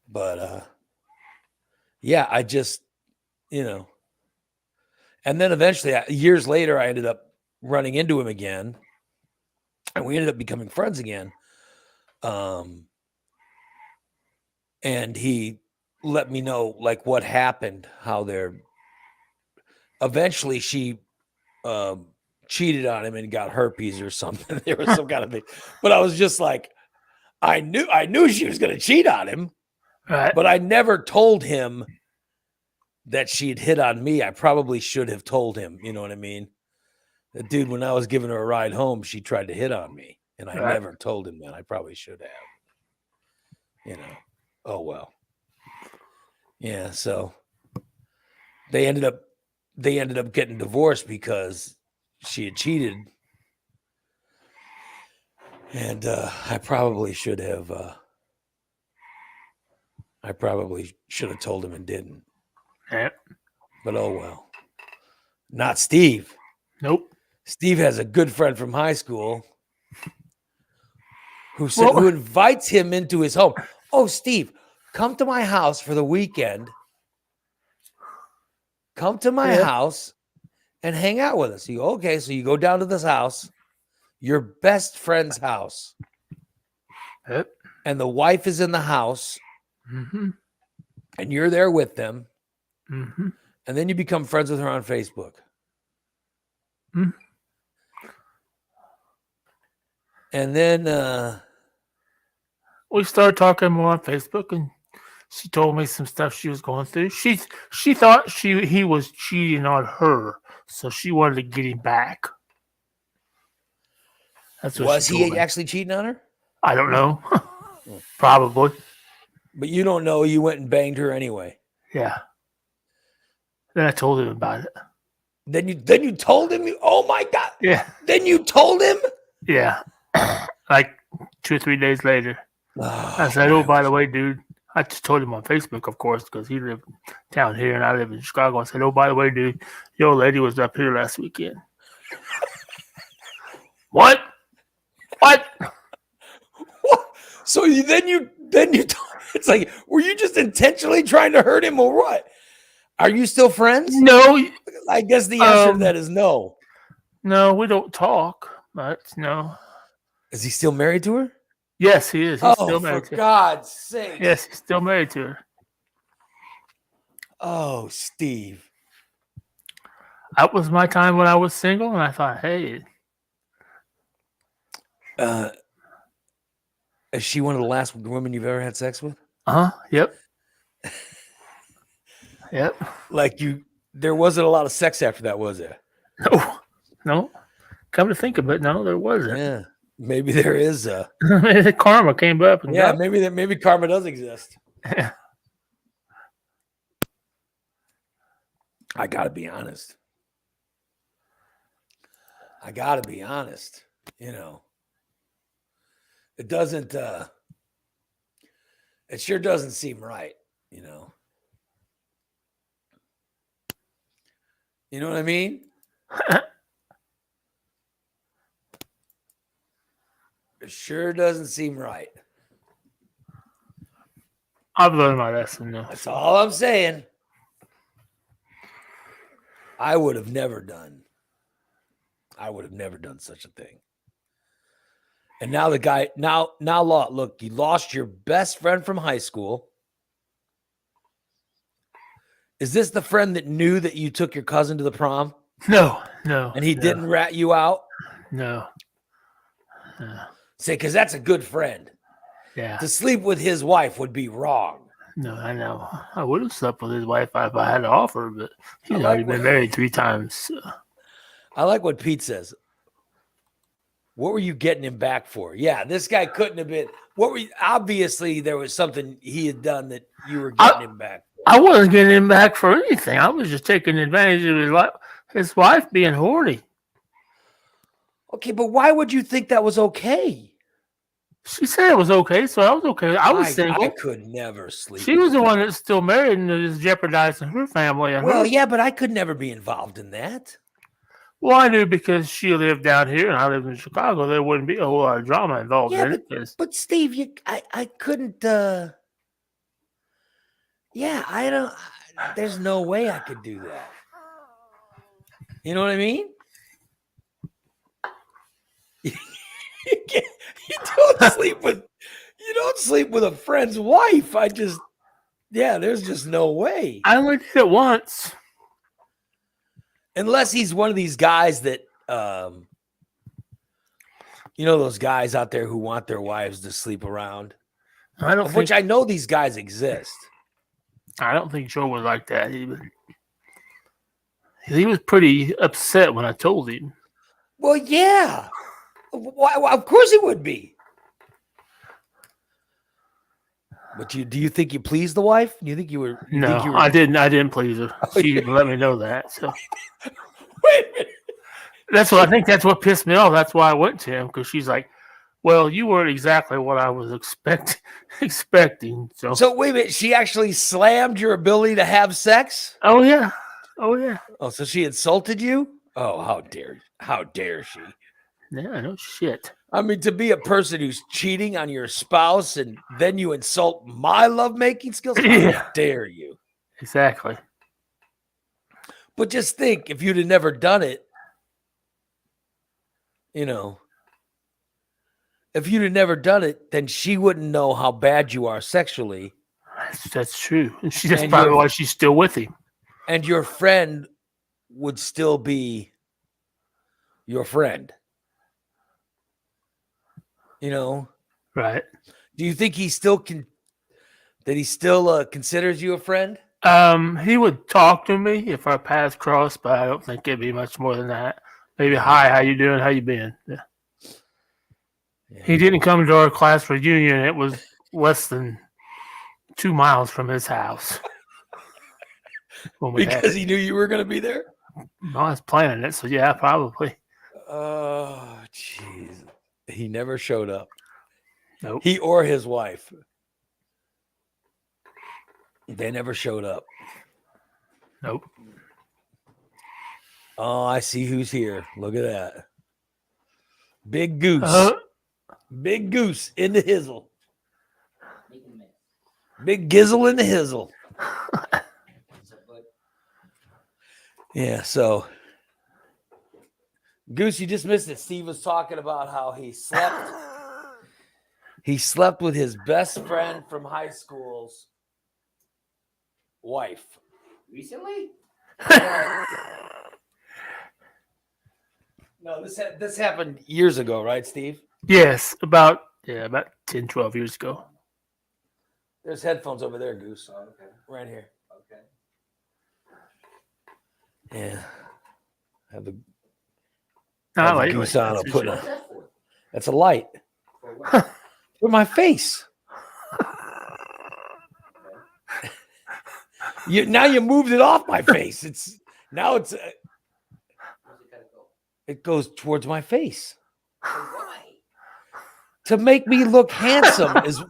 S1: But yeah, I just, you know, and then eventually years later, I ended up running into him again, and we ended up becoming friends again. And he let me know like what happened, how eventually she cheated on him and got herpes or something. There was some kind of thing. But I was just like, I knew she was going to cheat on him,
S2: Right.
S1: but I never told him that she'd hit on me. I probably should have told him, you know what I mean? The dude, when I was giving her a ride home, she tried to hit on me, and I never told him that. I probably should have, you know. Oh, well. Yeah, so they ended up getting divorced because she had cheated. And I probably should have told him and didn't.
S2: Yep.
S1: But oh well. Not Steve.
S2: Nope.
S1: Steve has a good friend from high school who invites him into his home. Oh, Steve, come to my house for the weekend. Come to my house and hang out with us. You go, okay, so you go down to this house, your best friend's house.
S2: Yep.
S1: And the wife is in the house.
S2: Mm-hmm.
S1: And you're there with them.
S2: Mm-hmm.
S1: And then you become friends with her on Facebook.
S2: Mm-hmm.
S1: And then
S2: we started talking more on Facebook, and she told me some stuff she was going through. She thought he was cheating on her, so she wanted to get him back. That's what
S1: was
S2: she told
S1: he
S2: me.
S1: actually cheating on her?
S2: I don't know. Probably.
S1: But you don't know. You went and banged her anyway.
S2: Yeah. Then I told him about it.
S1: Then you told him? Oh my God.
S2: Yeah.
S1: Then you told him?
S2: Yeah. Like 2 or 3 days later.
S1: Oh,
S2: I said, oh, by the way, dude. I just told him on Facebook, of course, because he lived down here and I live in Chicago. I said, oh, by the way, dude, your old lady was up here last weekend. What?
S1: So then you it's like, were you just intentionally trying to hurt him or what? Are you still friends?
S2: No.
S1: I guess the answer to that is no.
S2: No, we don't talk much. No.
S1: Is he still married to her?
S2: Yes, he is. He's still married to her.
S1: For God's sake.
S2: Yes, he's still married to her.
S1: Oh, Steve.
S2: That was my time when I was single, and I thought, hey,
S1: Is she one of the last women you've ever had sex with?
S2: yep, yep.
S1: Like there wasn't a lot of sex after that, was there?
S2: No, no. Come to think of it, no, there wasn't.
S1: Yeah, maybe there is.
S2: The karma came up and
S1: Yeah,
S2: got.
S1: maybe karma does exist. I gotta be honest. It doesn't. It sure doesn't seem right. You know what I mean? It sure doesn't seem right.
S2: I've learned my lesson now.
S1: That's all I'm saying. I would have never done such a thing. And now the guy, look, you lost your best friend from high school. Is this the friend that knew that you took your cousin to the prom?
S2: No.
S1: And he didn't rat you out?
S2: No.
S1: Say, because that's a good friend.
S2: Yeah.
S1: To sleep with his wife would be wrong.
S2: No, I know. I would have slept with his wife if I had to offer, but he's already been married 3 times. So.
S1: I like what Pete says. What were you getting him back for? Yeah, this guy couldn't have been. Obviously, there was something he had done that you were getting him back for.
S2: I wasn't getting him back for anything. I was just taking advantage of his wife being horny.
S1: Okay, but why would you think that was okay?
S2: She said it was okay, so I was okay. I was single.
S1: I could never sleep.
S2: She was the one that's still married and is jeopardizing her family.
S1: Yeah, but I could never be involved in that.
S2: Well, I knew because she lived down here and I lived in Chicago, there wouldn't be a whole lot of drama involved in it.
S1: But Steve, I couldn't. Yeah, I don't. There's no way I could do that. You know what I mean? You don't sleep with a friend's wife. There's just no way.
S2: I only did it once.
S1: Unless he's one of these guys that, those guys out there who want their wives to sleep around. Which I know these guys exist.
S2: I don't think Joe was like that. He was pretty upset when I told him.
S1: Well, yeah. Why, of course he would be. But do you think you pleased the wife? Do you think you were?
S2: I didn't. I didn't please her. She didn't let me know that. So
S1: wait a minute.
S2: That's what pissed me off. That's why I went to him, because she's like, "Well, you weren't exactly what I was expecting."
S1: So wait a minute. She actually slammed your ability to have sex?
S2: Oh yeah.
S1: Oh, so she insulted you? Oh, how dare she?
S2: Yeah, no shit.
S1: I mean, to be a person who's cheating on your spouse and then you insult my lovemaking skills, how dare you?
S2: Exactly.
S1: But just think, if you'd have never done it, if you'd have never done it, then she wouldn't know how bad you are sexually.
S2: That's true. And that's probably why she's still with him.
S1: And your friend would still be your friend.
S2: Right.
S1: Do you think he still considers you a friend?
S2: He would talk to me if our paths crossed, but I don't think it'd be much more than that. Maybe, hi, how you doing? How you been? Yeah. He didn't come to our class reunion. It was less than 2 miles from his house.
S1: Because he knew you were going to be there?
S2: I was planning it, so yeah, probably.
S1: Oh, jeez. He never showed up.
S2: Nope.
S1: He or his wife. They never showed up.
S2: Nope.
S1: Oh, I see who's here. Look at that. Big Goose. Big Goose in the hizzle. Big Gizzle in the hizzle. Yeah, so Goose, you just missed it. Steve was talking about how he slept. He slept with his best friend from high school's wife.
S3: Recently?
S1: No, this happened years ago, right, Steve?
S2: Yes, about 10, 12 years ago.
S1: There's headphones over there, Goose. Oh, okay. Right here. Okay. Yeah. Have the
S2: Not
S1: the
S2: lately.
S1: goose on.
S2: That's
S1: I'll
S2: for
S1: put
S2: sure.
S1: that's a light for my face. Now you moved it off my face. It's now it's it goes towards my face.
S3: Why?
S1: To make me look handsome is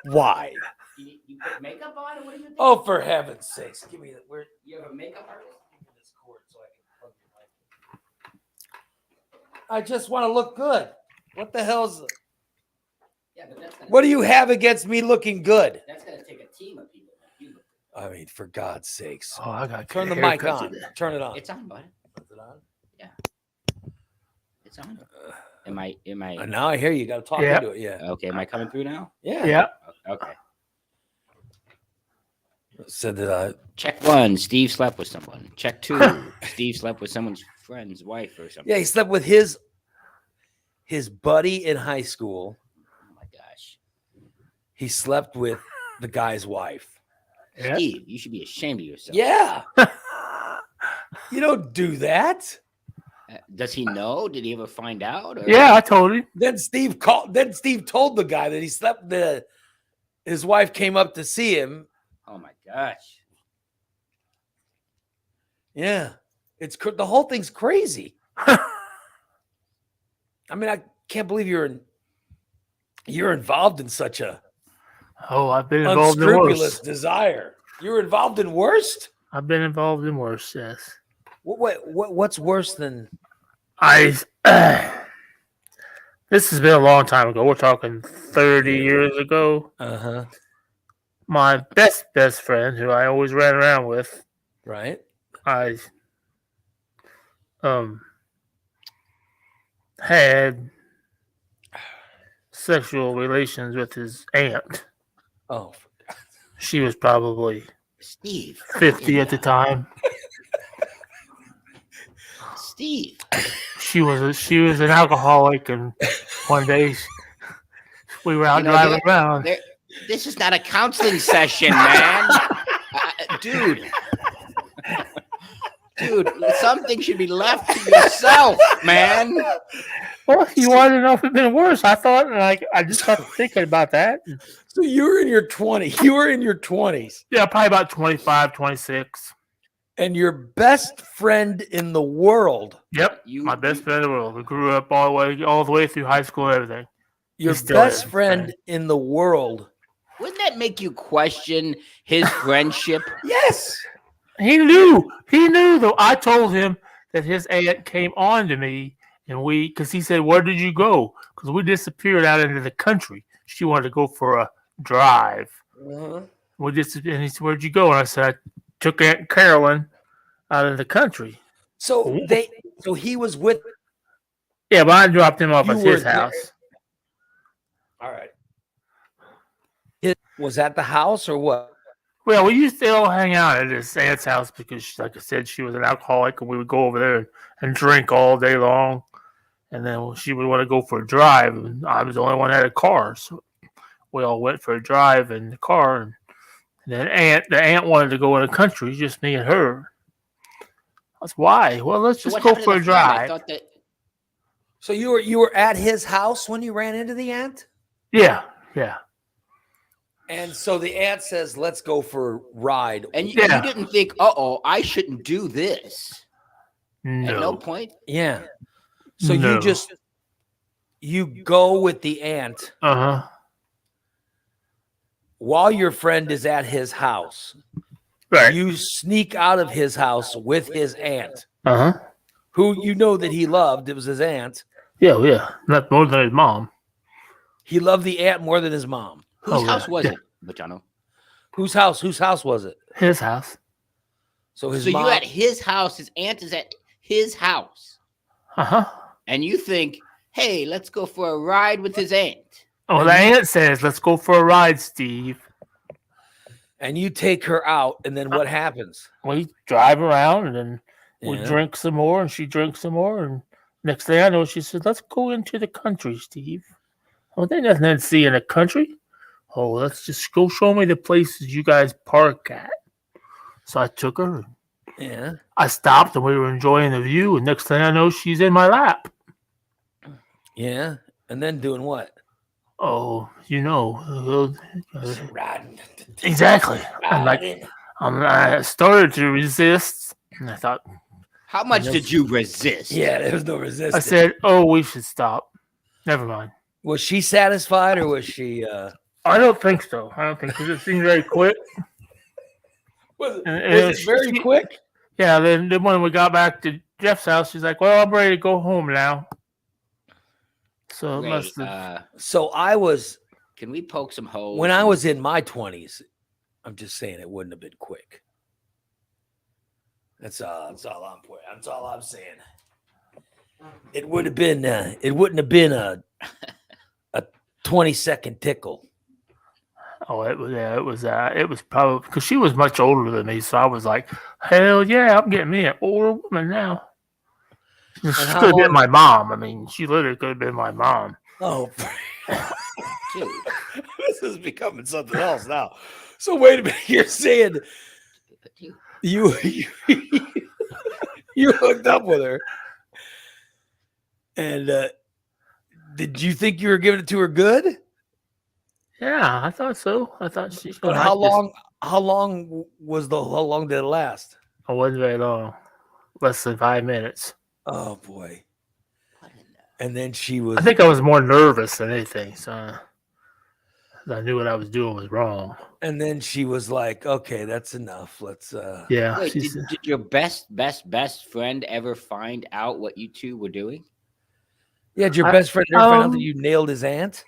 S1: why.
S3: You put makeup on, or what do you think?
S1: Oh, for heaven's sakes! Give me that. Where
S3: You have a makeup artist?
S1: give me this cord so I can plug your mic. I just want to look good. What the hell's?
S3: Yeah, but that's gonna,
S1: What do you have against me looking good?
S3: that's gonna take a team of people. Like you look good.
S1: I mean, for God's sakes,
S2: Oh, I got
S1: turn the mic on. Turn it on.
S3: It's on, bud.
S1: Is it on?
S3: It's on. Am I?
S1: Now I hear you. Got to talk
S2: Yeah.
S1: into it. Yeah.
S3: Okay, am I coming through now?
S1: Yeah.
S2: Yeah.
S3: Okay.
S1: Said that
S3: Check 1, Steve slept with someone. Check 2, Steve slept with someone's friend's wife or something.
S1: yeah, he slept with his buddy in high school.
S3: Oh my gosh.
S1: He slept with the guy's wife.
S2: Yeah.
S3: Steve, you should be ashamed of yourself.
S1: Yeah. You don't do that.
S3: Does he know? Did he ever find out? Or?
S2: Yeah, I told him.
S1: Then Steve called. Then Steve told the guy that he slept. His wife came up to see him.
S3: Oh my gosh.
S1: Yeah, it's the whole thing's crazy. I mean, I can't believe you're involved in such a
S2: Oh, I've been involved in
S1: unscrupulous
S2: worse.
S1: desire. You're involved in worst.
S2: I've been involved in worse. Yes.
S1: What's worse than?
S2: This has been a long time ago. We're talking 30 years ago.
S1: Uh-huh.
S2: My best friend, who I always ran around with,
S1: Right.
S2: I had sexual relations with his aunt.
S1: Oh,
S2: She was probably
S3: Steve.
S2: 50 at the time.
S3: Steve.
S2: She was an alcoholic, and one day we were out driving around.
S3: This is not a counseling session, man. Dude. Dude, something should be left to yourself, man.
S2: Well, you wanted to know if it'd been worse. I thought, and I just got thinking about that.
S1: so you were in your 20s. You were in your 20s,
S2: Yeah, probably about 25, 26.
S1: and your best friend in the world,
S2: Yep, my best friend in the world. We grew up all the way through high school and everything.
S1: your
S2: He's still
S1: best
S2: there.
S1: friend in the world.
S3: Wouldn't that make you question his friendship?
S1: Yes.
S2: He knew though. I told him that his aunt came on to me, and because he said, "Where did you go?" Because we disappeared out into the country. She wanted to go for a drive.
S1: Uh-huh.
S2: And he said, "Where'd you go?" And I said, "I took Aunt Carolyn out of the country."
S1: So he was with.
S2: Yeah, but I dropped him off
S1: You
S2: at
S1: were
S2: his
S1: there.
S2: house.
S1: All right. Was at the house or what?
S2: Well, we used to all hang out at his aunt's house because, like I said, she was an alcoholic, and we would go over there and drink all day long. And then she would want to go for a drive, and I was the only one that had a car, so we all went for a drive in the car. And then the aunt wanted to go in the country, just me and her. That's why. Well, let's
S3: So
S2: just
S3: what
S2: go
S3: happened to
S2: for a
S3: the friend? I
S2: drive.
S3: thought that
S1: So you were at his house when you ran into the aunt,
S2: Yeah.
S1: and so the aunt says, "Let's go for a ride."
S3: and you
S2: Yeah.
S3: didn't think, I shouldn't do this. At no
S2: No.
S3: point.
S1: Yeah. So
S2: No.
S1: you go with the aunt
S2: Uh-huh.
S1: while your friend is at his house.
S2: Right.
S1: You sneak out of his house with his aunt,
S2: Uh-huh.
S1: who you know that he loved. It was his aunt.
S2: Yeah. Not more than his mom.
S1: He loved the aunt more than his mom.
S3: Whose
S2: Oh,
S3: house
S2: yeah.
S3: was
S2: Yeah.
S3: it, Bachano?
S1: Whose house? Whose house was it?
S2: His house.
S1: So his
S3: So
S1: mom.
S3: you're at his house, his aunt is at his house,
S2: Uh-huh.
S3: and you think, hey, let's go for a ride with his aunt.
S2: Oh, the aunt says, "Let's go for a ride, Steve."
S1: and you take her out, and then what happens?
S2: We drive around, and then we
S1: Yeah.
S2: drink some more, and she drinks some more, and Next thing I know, she said, "Let's go into the country, Steve." Oh, there's nothing to see in the country. Oh, let's just go show me the places you guys park at. So I took her.
S1: Yeah.
S2: I stopped and we were enjoying the view. And next thing I know, she's in my lap.
S1: Yeah. And then doing what?
S2: Oh,
S1: Riding.
S2: exactly. I'm like,
S1: Riding.
S2: I started to resist. And I thought,
S3: How much did you resist?
S1: Yeah, there was no resistance.
S2: I said, "Oh, we should stop." Never mind.
S1: Was she satisfied or was she
S2: I don't think so. I don't think because it seemed very quick.
S1: was
S2: And
S1: it very quick?
S2: Yeah. Then when we got back to Jeff's house, she's like, "Well, I'm ready to go home now." So it
S3: Ray,
S2: must have.
S1: So I was
S3: can we poke some holes?
S1: when I was in my 20s, I'm just saying it wouldn't have been quick. That's all I'm saying. It wouldn't have been a 20-second tickle.
S2: Oh, it was probably because she was much older than me, so I was like, "Hell yeah, I'm getting me an older woman now." She
S1: how
S2: could have been
S1: long-
S2: my mom. I mean, she literally could have been my mom.
S1: Oh,
S3: Dude,
S1: this is becoming something else now. So wait a minute, you're saying you you hooked up with her, and did you think you were giving it to her good?
S2: Yeah, I thought so. I thought she.
S1: But how long? How long did it last?
S2: It wasn't very long. Less than 5 minutes.
S1: Oh boy! And then she was.
S2: I think I was more nervous than anything, so I knew what I was doing was wrong.
S1: And then she was like, "Okay, that's enough. Let's."
S2: Yeah.
S3: wait, did your best friend ever find out what you two were doing?
S1: Yeah, did your best friend ever find out that
S2: um,
S1: you nailed his aunt?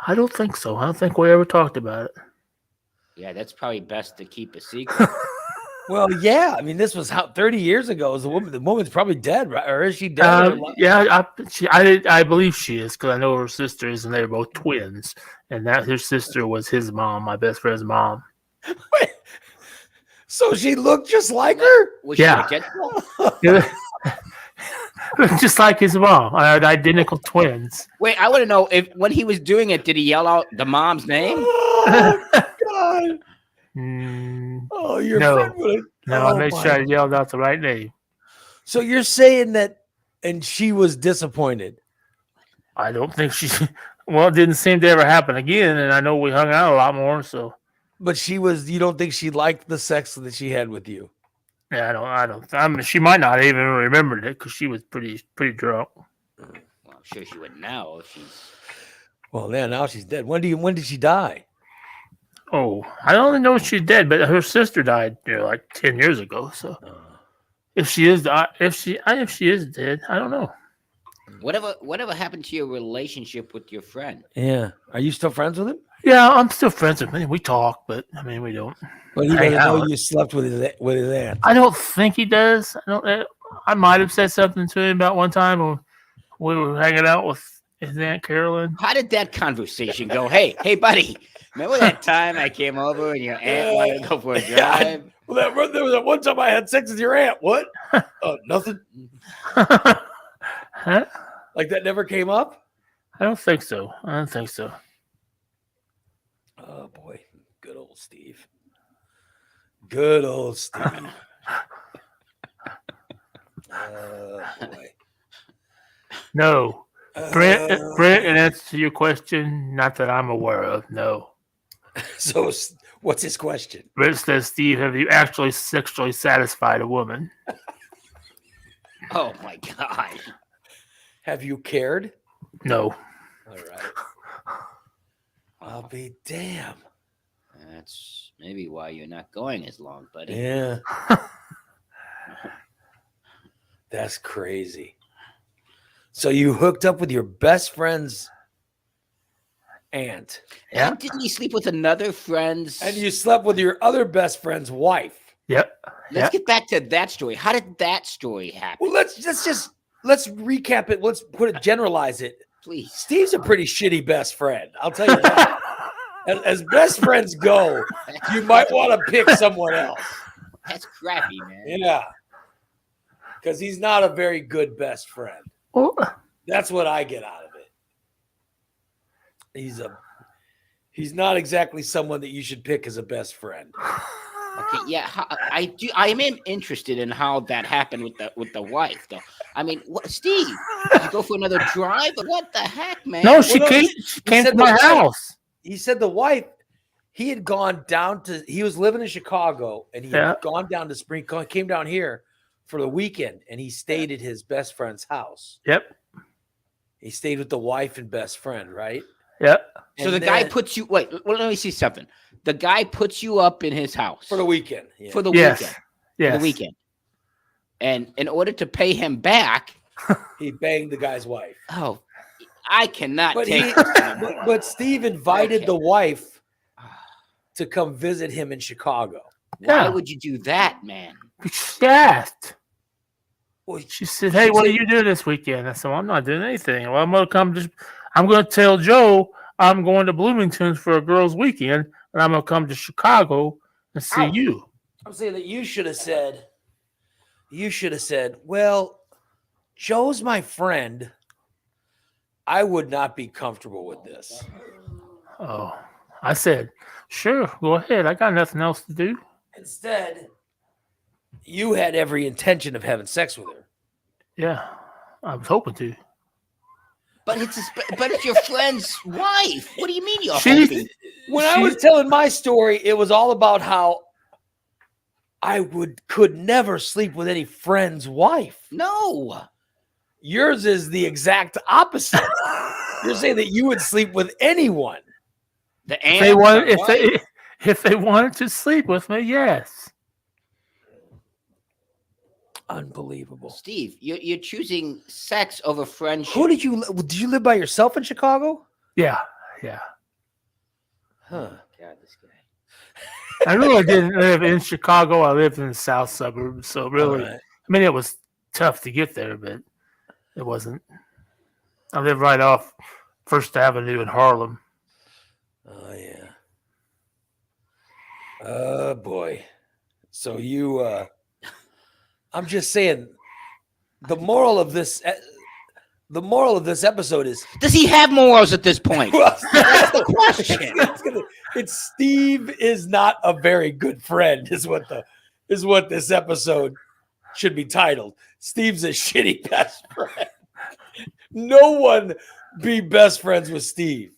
S2: I don't think so. I don't think we ever talked about it.
S3: Yeah, that's probably best to keep a secret.
S1: Well, yeah. I mean, this was 30 years ago. The woman's probably dead, right? Or is she dead?
S2: Yeah, I believe she is because I know her sisters and they're both twins, and that her sister was his mom, my best friend's mom.
S1: Wait, so she looked just like her?
S3: Was
S2: Yeah.
S3: she identical?
S2: Just like his mom, identical twins.
S3: Wait, I want to know if when he was doing it, did he yell out the mom's name?
S1: Oh God! Oh, your
S2: No.
S1: friend would have.
S2: No, I made sure I yelled out the right name.
S1: So you're saying that, and she was disappointed.
S2: I don't think she. Well, it didn't seem to ever happen again, and I know we hung out a lot more. So,
S1: But she was. You don't think she liked the sex that she had with you?
S2: yeah, I don't. I mean, she might not even remembered it because she was pretty drunk.
S3: Well, I'm sure she would now if she's.
S1: Well, yeah. Now she's dead. When did she die?
S2: Oh, I only know she's dead, but her sister died like 10 years ago. So, if she is dead, I don't know.
S3: Whatever happened to your relationship with your friend?
S1: Yeah. Are you still friends with him?
S2: Yeah, I'm still friends with him. We talk, but I mean, we don't.
S1: Well, he
S2: Hang
S1: doesn't know
S2: out.
S1: you slept with his aunt.
S2: I don't think he does. I might have said something to him about one time when we were hanging out with his Aunt Carolyn.
S3: How did that conversation go? Hey, buddy, remember that time I came over and your aunt wanted to go for a drive?
S1: Well, there was that one time I had sex with your aunt. What? Nothing.
S2: Huh?
S1: Like that never came up?
S2: I don't think so.
S1: Oh boy, good old Steve. Good old Steve. Oh boy.
S2: No. Brent, in answer to your question, not that I'm aware of, no.
S1: So what's his question?
S2: Brent says, Steve, have you actually sexually satisfied a woman?
S3: Oh my God.
S1: Have you cared?
S2: No.
S1: All right. I'll be damn.
S3: That's maybe why you're not going as long, buddy.
S1: Yeah. That's crazy. So you hooked up with your best friend's aunt.
S2: Yeah.
S3: And didn't he sleep with another friend's?
S1: And you slept with your other best friend's wife.
S2: Yep.
S3: Let's get back to that story. How did that story happen?
S1: Well, let's recap it. Let's generalize it.
S3: Please.
S1: Steve's a pretty shitty best friend. I'll tell you that. As best friends go, you might want to pick someone else.
S3: That's crappy, man.
S1: Yeah. Because he's not a very good best friend.
S2: Well,
S1: That's what I get out of it. He's not exactly someone that you should pick as a best friend.
S3: Okay, yeah, I am interested in how that happened with the wife, though. I mean, what, Steve? Did you go for another drive? What the heck, man?
S2: no, she
S1: Well, no,
S2: came.
S1: he
S2: She came
S1: said
S2: to
S1: the
S2: my
S1: wife.
S2: house.
S1: He said the wife, he had gone down to, he was living in Chicago and he had gone down to Spring, came down here for the weekend and he stayed at his best friend's house.
S2: Yep.
S1: He stayed with the wife and best friend, right?
S2: Yep.
S3: So the guy puts you, wait, well, let me see something. The guy puts you up in his house
S1: for the weekend. Yeah.
S3: For the
S2: Yes.
S3: weekend.
S2: Yes.
S3: For the weekend. And in order to pay him back,
S1: He banged the guy's wife.
S3: oh, I cannot
S1: But
S3: take
S1: he,
S3: this anymore.
S1: but Steve invited
S3: Okay.
S1: the wife to come visit him in Chicago.
S3: Why
S2: Yeah.
S3: would you do that, man?
S2: She asked.
S1: Well,
S2: She said, "Hey, what are you doing this weekend?" I said, "Well, I'm not doing anything. Well, I'm gonna come. I'm gonna tell Joe I'm going to Bloomington for a girls' weekend, and I'm gonna come to Chicago and see you."
S1: I'm saying that you should have said, well, Joe's my friend. I would not be comfortable with this.
S2: Oh, I said, "Sure, go ahead. I got nothing else to do."
S1: Instead, you had every intention of having sex with her.
S2: Yeah, I was hoping to.
S3: But it's your friend's wife. What do you mean you're
S2: She-
S3: hoping?
S1: When I was telling my story, it was all about how I could never sleep with any friend's wife.
S3: No.
S1: Yours is the exact opposite. You're saying that you would sleep with anyone.
S3: The
S2: If they
S3: aunt,
S2: wanted,
S3: the wife.
S2: if they wanted to sleep with me, yes.
S1: Unbelievable.
S3: Steve, you're choosing sex over friendship.
S1: Who did you live by yourself in Chicago?
S2: Yeah, yeah.
S1: Huh.
S3: God, this guy.
S2: I really didn't live in Chicago. I lived in the south suburbs, so really,
S1: All right.
S2: I mean, it was tough to get there, but it wasn't. I lived right off First Avenue in Harlem.
S1: Oh yeah. Oh boy. So you I'm just saying the moral of this episode is
S3: Does he have morals at this point?
S1: well,
S3: That's the question.
S1: it's Steve is not a very good friend is what this episode should be titled. Steve's a shitty best friend. No one be best friends with Steve.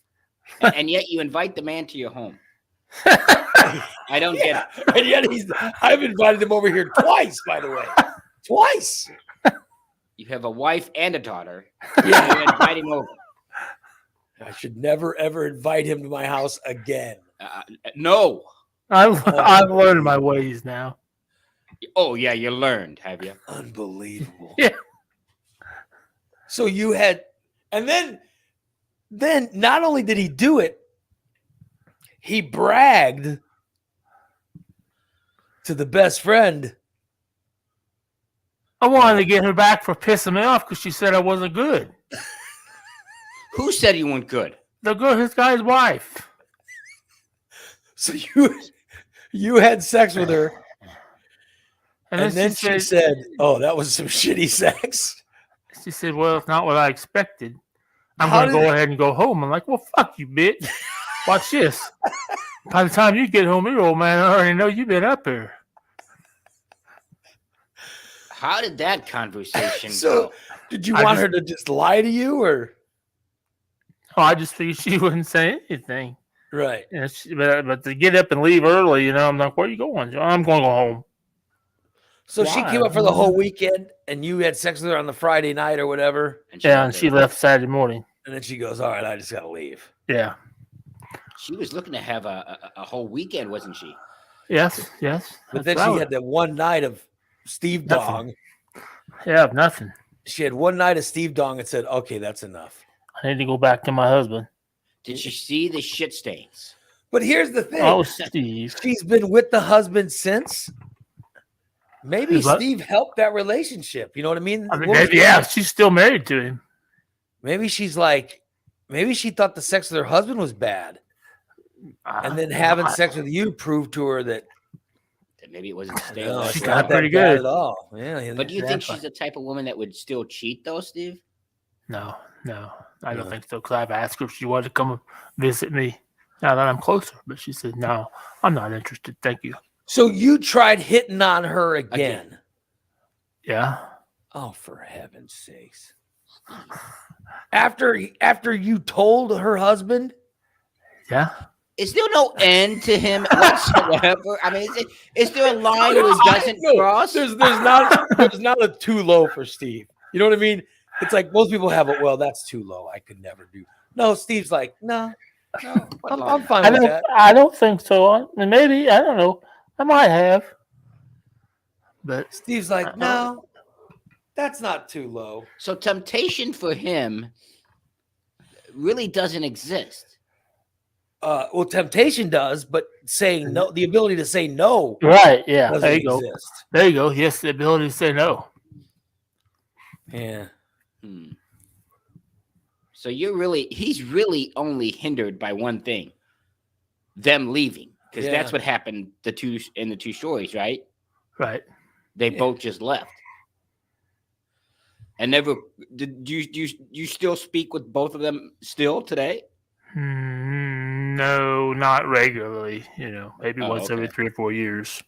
S3: And yet you invite the man to your home. I don't get it.
S1: And yet I've invited him over here twice, by the way. Twice.
S3: You have a wife and a daughter.
S1: Yeah.
S3: You invite him over.
S1: I should never ever invite him to my house again.
S3: No.
S2: I've learned my ways now.
S3: Oh, yeah, you learned, have you?
S1: Unbelievable.
S2: Yeah.
S1: So you had, and then not only did he do it, he bragged to the best friend.
S2: I wanted to get her back for pissing me off because she said I wasn't good.
S3: Who said you weren't good?
S2: The girl, his guy's wife.
S1: So you had sex with her, and then she said, "Oh, that was some shitty sex."
S2: She said, "Well, it's not what I expected. I'm
S1: How
S2: going to
S1: did
S2: go ahead and go home." I'm like, "Well, fuck you, bitch. Watch this. By the time you get home, your old man already know you've been up here."
S3: How did that conversation
S1: So
S3: go?
S1: did you want her to just lie to you, or
S2: Oh, I just figured she wouldn't say anything.
S1: right?
S2: And but to get up and leave early, I'm like, "Where are you going, Joe?" "I'm going to go home."
S1: So she came up for the whole weekend, and you had sex with her on the Friday night or whatever,
S3: And
S2: She left Saturday morning.
S1: and then she goes, "All right, I just gotta leave."
S2: Yeah.
S3: She was looking to have a whole weekend, wasn't she?
S2: Yes.
S1: But
S2: That's
S1: then
S2: what I
S1: she
S2: was-
S1: had that one night of Steve
S2: Nothing.
S1: Dong.
S2: Yeah, nothing.
S1: She had one night of Steve Dong and said, "Okay, that's enough."
S2: I need to go back to my husband.
S3: Did she see the shit stains?
S1: But here's the thing:
S2: Oh, Steve.
S1: she's been with the husband since. Maybe
S2: What?
S1: Steve helped that relationship. You know what I mean?
S2: I mean,
S1: What was
S2: maybe, yeah, she's still married to him.
S1: Maybe she's like, maybe she thought the sex with her husband was bad, and then having sex with you proved to her that
S3: That maybe it wasn't
S1: no,
S3: stainless.
S2: She
S1: it's
S2: got
S1: not that
S2: pretty
S1: bad
S2: good.
S1: at all. Yeah,
S3: But do you think
S2: Exactly.
S3: she's the type of woman that would still cheat, though, Steve?
S2: No, I don't
S1: No.
S2: think so. Because I've asked her if she wanted to come visit me now that I'm closer, but she said no, I'm not interested. Thank you.
S1: So you tried hitting on her again.
S2: Yeah.
S1: Oh, for heaven's sakes. After you told her husband?
S2: Yeah.
S3: Is there no end to him whatsoever? I mean, is there a line where he doesn't
S1: No,
S3: cross?
S1: there's not a too low for Steve. You know what I mean? It's like most people have it. Well, that's too low. I could never do. No, Steve's like, no,
S3: What
S1: I'm
S3: line?
S1: fine with that.
S2: I don't think so. I mean, maybe I don't know. I might have, but
S1: Steve's like, no, that's not too low.
S3: So temptation for him really doesn't exist.
S1: Well, temptation does, but saying no, the ability to say no,
S2: right. Yeah.
S1: doesn't
S2: There you go.
S1: exist.
S2: There you go. Yes, the ability to say no.
S1: Yeah.
S3: So he's really only hindered by one thing, them leaving, because that's what happened. The two stories, right?
S2: Right.
S3: They both just left. And never did you still speak with both of them still today?
S2: No, not regularly. Maybe once every 3 or 4 years.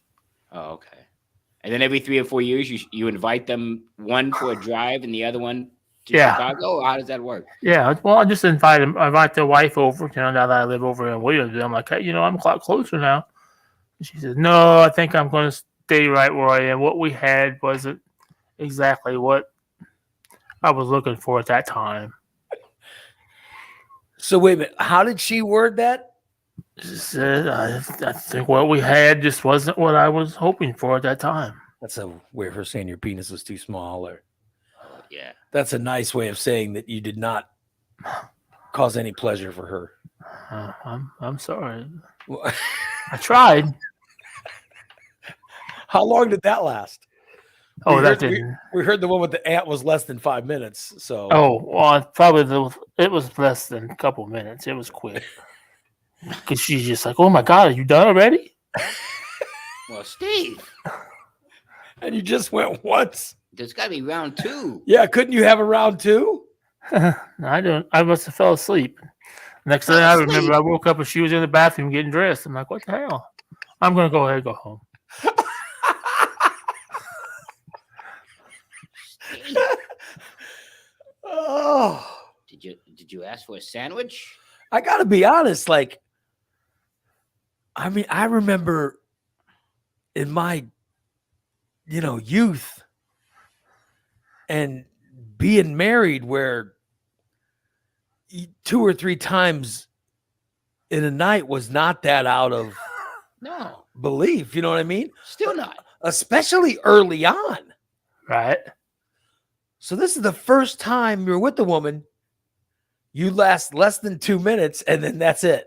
S3: Oh, okay. And then every 3 or 4 years, you invite them, one for a drive and the other one to Chicago? Or how does that work?
S2: Yeah, well, I just invite their wife over. Now that I live over in Williamsville, I'm like, hey, I'm a lot closer now. And she says, no, I think I'm going to stay right where I am. What we had wasn't exactly what I was looking for at that time.
S1: So wait a minute. How did she word that?
S2: She said, I think what we had just wasn't what I was hoping for at that time.
S1: That's a way of her saying your penis was too small, or
S3: Yeah.
S1: that's a nice way of saying that you did not cause any pleasure for her.
S2: I'm sorry. I tried.
S1: How long did that last?
S2: Oh,
S1: we
S2: that
S1: heard,
S2: didn't.
S1: We heard the one with the ant was less than 5 minutes. So.
S2: Oh, well, probably it was less than a couple of minutes. It was quick. Because she's just like, oh my God, are you done already?
S3: Well, Steve.
S1: And you just went once?
S3: There's got to be round 2.
S1: Yeah, couldn't you have a round 2?
S2: I don't. I must have fell asleep. Next thing I remember, I woke up and she was in the bathroom getting dressed. I'm like, what the hell? I'm going to go ahead and go home.
S1: Oh.
S3: Did you ask for a sandwich?
S1: I got to be honest. Like, I mean, I remember in my, youth and being married where 2 or 3 times in a night was not that out of belief. You know what I mean?
S3: Still not.
S1: Especially early on.
S2: Right.
S1: So this is the first time you're with the woman. You last less than 2 minutes, and then that's it.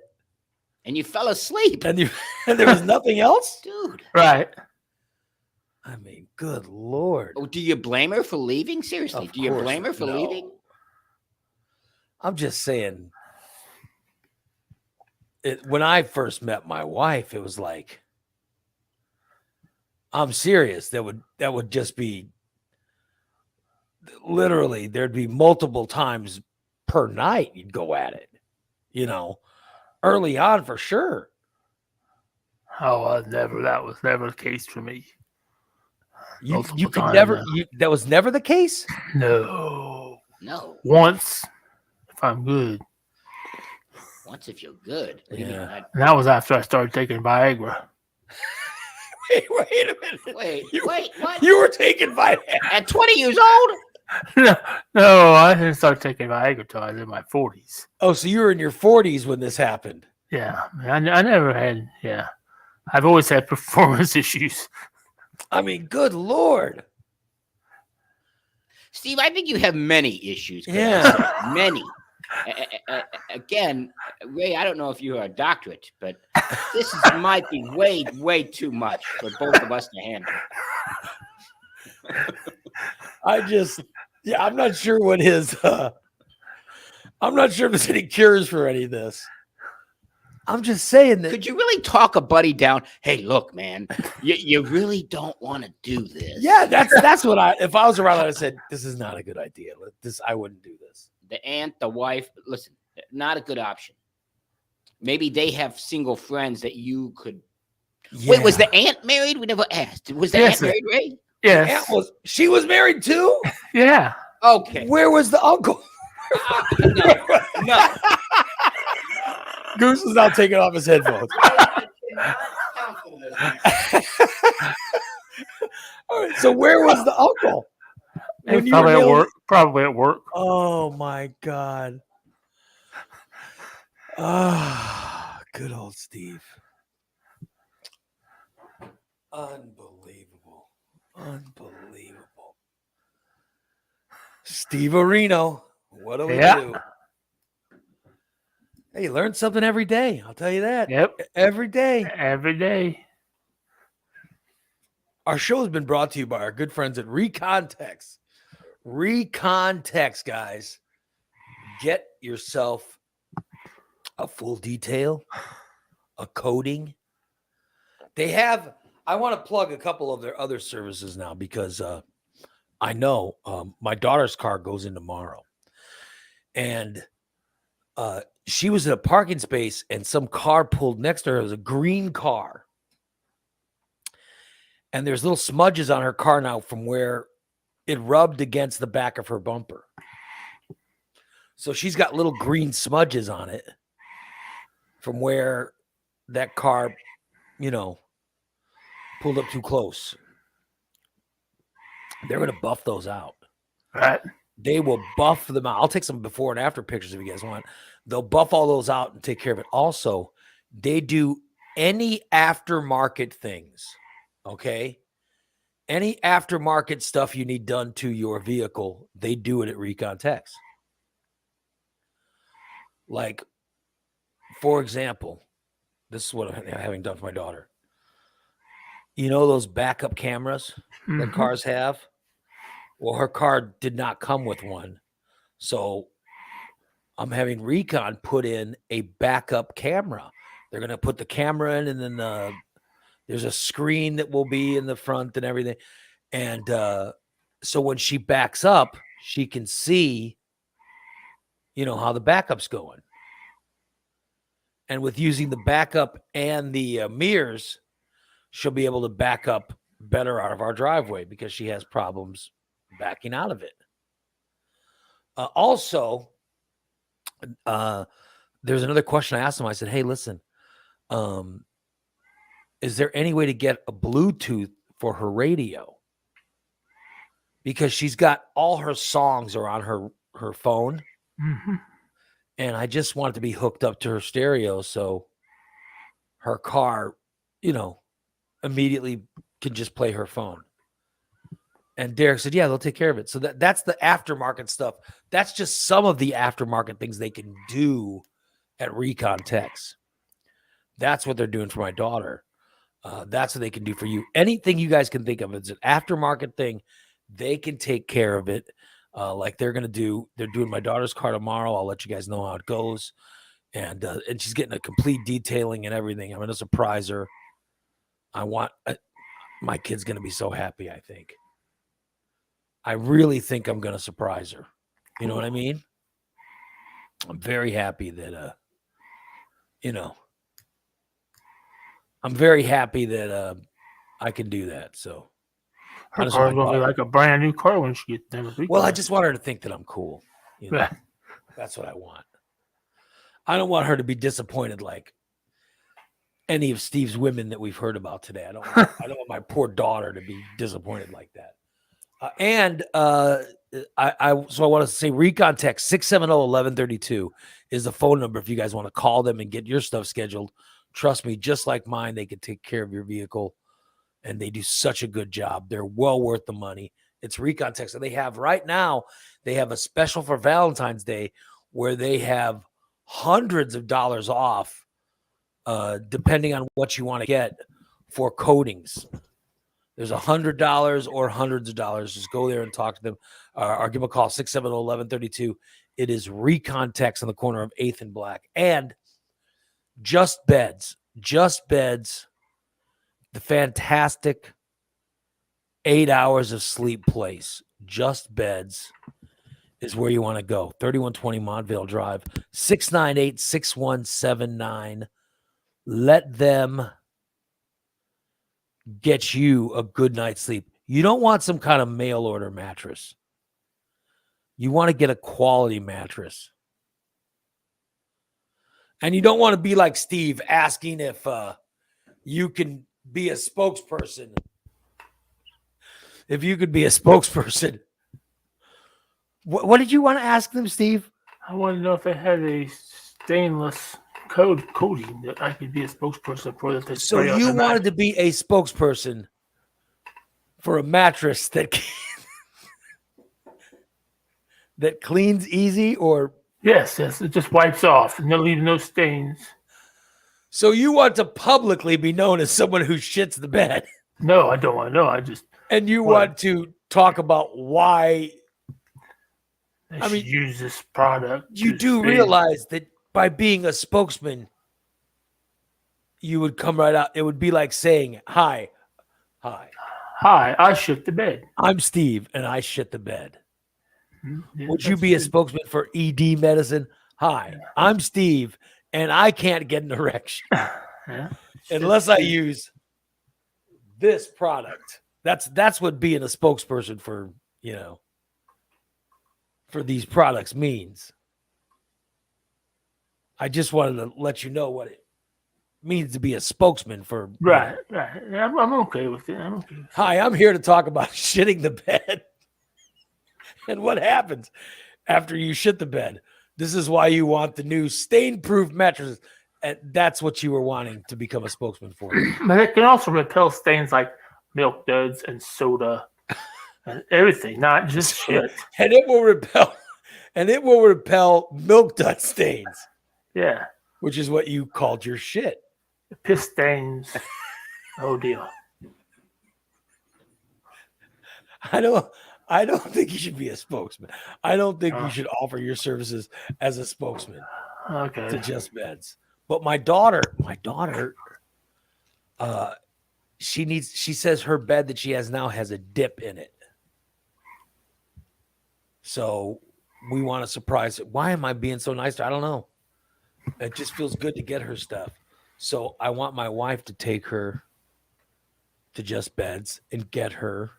S3: And you fell asleep.
S1: And there was nothing else?
S3: Dude.
S2: Right.
S1: I mean, good Lord.
S3: Oh, do you blame her for leaving? Seriously, do you blame her for leaving?
S1: I'm just saying, when I first met my wife, it was like, I'm serious. That would just be literally, there'd be multiple times per night you'd go at it, early on for sure.
S2: Oh, that was never the case for me.
S1: You could never. That was never the case.
S2: No. Once, if I'm good.
S3: Once, if you're good.
S1: Yeah.
S2: And that was after I started taking Viagra.
S1: Wait a minute.
S3: Wait, what?
S1: You were taking Viagra
S3: at 20 years old?
S2: No, I didn't start taking Viagra until I was in my 40s.
S1: Oh, so you were in your 40s when this happened?
S2: Yeah, I never had. Yeah, I've always had performance issues.
S1: I mean, good Lord.
S3: Steve, I think you have many issues.
S1: Yeah.
S3: Many. Again, Ray, I don't know if you are a doctorate, but this might be way, way too much for both of us to handle.
S1: I'm not sure what his, I'm not sure if there's any cures for any of this. I'm just saying that.
S3: Could you really talk a buddy down? Hey, look, man, you really don't want to do this.
S1: Yeah, that's what if I was around, I said, this is not a good idea. I wouldn't do this.
S3: The aunt, the wife, listen, not a good option. Maybe they have single friends that you could. Yeah. Wait, was the aunt married? We never asked. Was the aunt married, Ray?
S2: Yes.
S1: She was married too?
S2: Yeah.
S3: Okay.
S1: Where was the uncle?
S3: No.
S1: Goose is now taking off his headphones. All right, so where was the uncle?
S2: Probably at work. Probably at work.
S1: Oh my God. Ah, good old Steve. Unbelievable. Steve Areno. What do we do? Hey, you learn something every day. I'll tell you that.
S2: Yep.
S1: Every day.
S2: Every day.
S1: Our show has been brought to you by our good friends at Recontext. Recontext, guys. Get yourself a full detail, a coating. I want to plug a couple of their other services now because I know my daughter's car goes in tomorrow. And she was in a parking space and some car pulled next to her. It was a green car. And there's little smudges on her car now from where it rubbed against the back of her bumper. So she's got little green smudges on it from where that car, pulled up too close. They're going to buff those out.
S2: Right.
S1: They will buff them out. I'll take some before and after pictures if you guys want. They'll buff all those out and take care of it. Also, they do any aftermarket things. Okay. Any aftermarket stuff you need done to your vehicle, they do it at Recontext. Like, for example, this is what I'm having done for my daughter. You know those backup cameras that cars have? Well, her car did not come with one. So I'm having Recon put in a backup camera. They're going to put the camera in, and then there's a screen that will be in the front and everything. And so when she backs up, she can see, how the backup's going. And with using the backup and the mirrors, she'll be able to back up better out of our driveway because she has problems backing out of it. Also, there's another question I asked them. I said, hey, listen, is there any way to get a Bluetooth for her radio? Because she's got all her songs are on her phone.
S2: Mm-hmm.
S1: And I just want it to be hooked up to her stereo so her car, immediately can just play her phone. And Derek said, yeah, they'll take care of it. So that's the aftermarket stuff. That's just some of the aftermarket things they can do at Recontext. That's what they're doing for my daughter. That's what they can do for you. Anything you guys can think of. It's an aftermarket thing. They can take care of it. Like they're doing my daughter's car tomorrow. I'll let you guys know how it goes. And she's getting a complete detailing and everything. I'm going to surprise her. My kid's going to be so happy, I think. I really think I'm going to surprise her. You know what I mean? I'm very happy that, I'm very happy that I can do that. So
S2: her car's going to be like a brand new car when she gets done with it.
S1: Well, I just want her to think that I'm cool.
S2: Yeah.
S1: That's what I want. I don't want her to be disappointed like any of Steve's women that we've heard about today. I don't want my poor daughter to be disappointed like that. So I want to say Recontext 670-1132 is the phone number if you guys want to call them and get your stuff scheduled. Trust me, just like mine, they can take care of your vehicle, and they do such a good job. They're well worth the money. It's Recontext. And they have right now, they have a special for Valentine's Day where they have hundreds of dollars off, depending on what you want to get for coatings. There's $100 or hundreds of dollars. Just go there and talk to them, or give them a call, 670-1132. It is Recontext on the corner of 8th and Black. And Just Beds. Just Beds. The fantastic 8 hours of sleep place. Just Beds is where you want to go. 3120 Montvale Drive, 698-6179. Let them get you a good night's sleep. You don't want some kind of mail order mattress. You want to get a quality mattress. And you don't want to be like Steve asking if you can be a spokesperson. If you could be a spokesperson. What did you want to ask them, Steve?
S2: I want to know if they had a stainless coating that I could be a spokesperson for. That they
S1: So
S2: spray on
S1: you
S2: the
S1: wanted
S2: mat.
S1: to be a spokesperson for a mattress that that cleans easy, or
S2: Yes, it just wipes off and leave no stains.
S1: so you want to publicly be known as someone who shits the bed,
S2: No, I don't want to know. I just
S1: and you
S2: What?
S1: want to talk about why
S2: I should use this product.
S1: you
S2: to
S1: do
S2: save-
S1: realize that by being a spokesman, you would come right out. It would be like saying, hi,
S2: Hi, I shit the bed.
S1: I'm Steve, and I shit the bed.
S2: Yeah,
S1: Would you
S2: that's
S1: be a
S2: good.
S1: spokesman for ED medicine? Hi, I'm Steve, and I can't get an erection
S2: Yeah.
S1: unless I use this product. That's what being a spokesperson for, for these products means. I just wanted to let you know what it means to be a spokesman for.
S2: Right. Yeah, I'm okay with it. I'm okay with it.
S1: Hi, I'm here to talk about shitting the bed and what happens after you shit the bed. This is why you want the new stain-proof mattresses. And that's what you were wanting to become a spokesman for.
S2: But it can also repel stains like milk duds and soda and everything, not just shit.
S1: And it will repel milk dud stains,
S2: Yeah.
S1: which is what you called your shit.
S2: Piss stains. Oh deal.
S1: I don't think you should be a spokesman. I don't think you should offer your services as a spokesman
S2: Okay.
S1: to Just Beds. But my daughter, she says her bed that she has now has a dip in it. So we want to surprise it. Why am I being so nice to her? I don't know. It just feels good to get her stuff. So I want my wife to take her to Just Beds and get her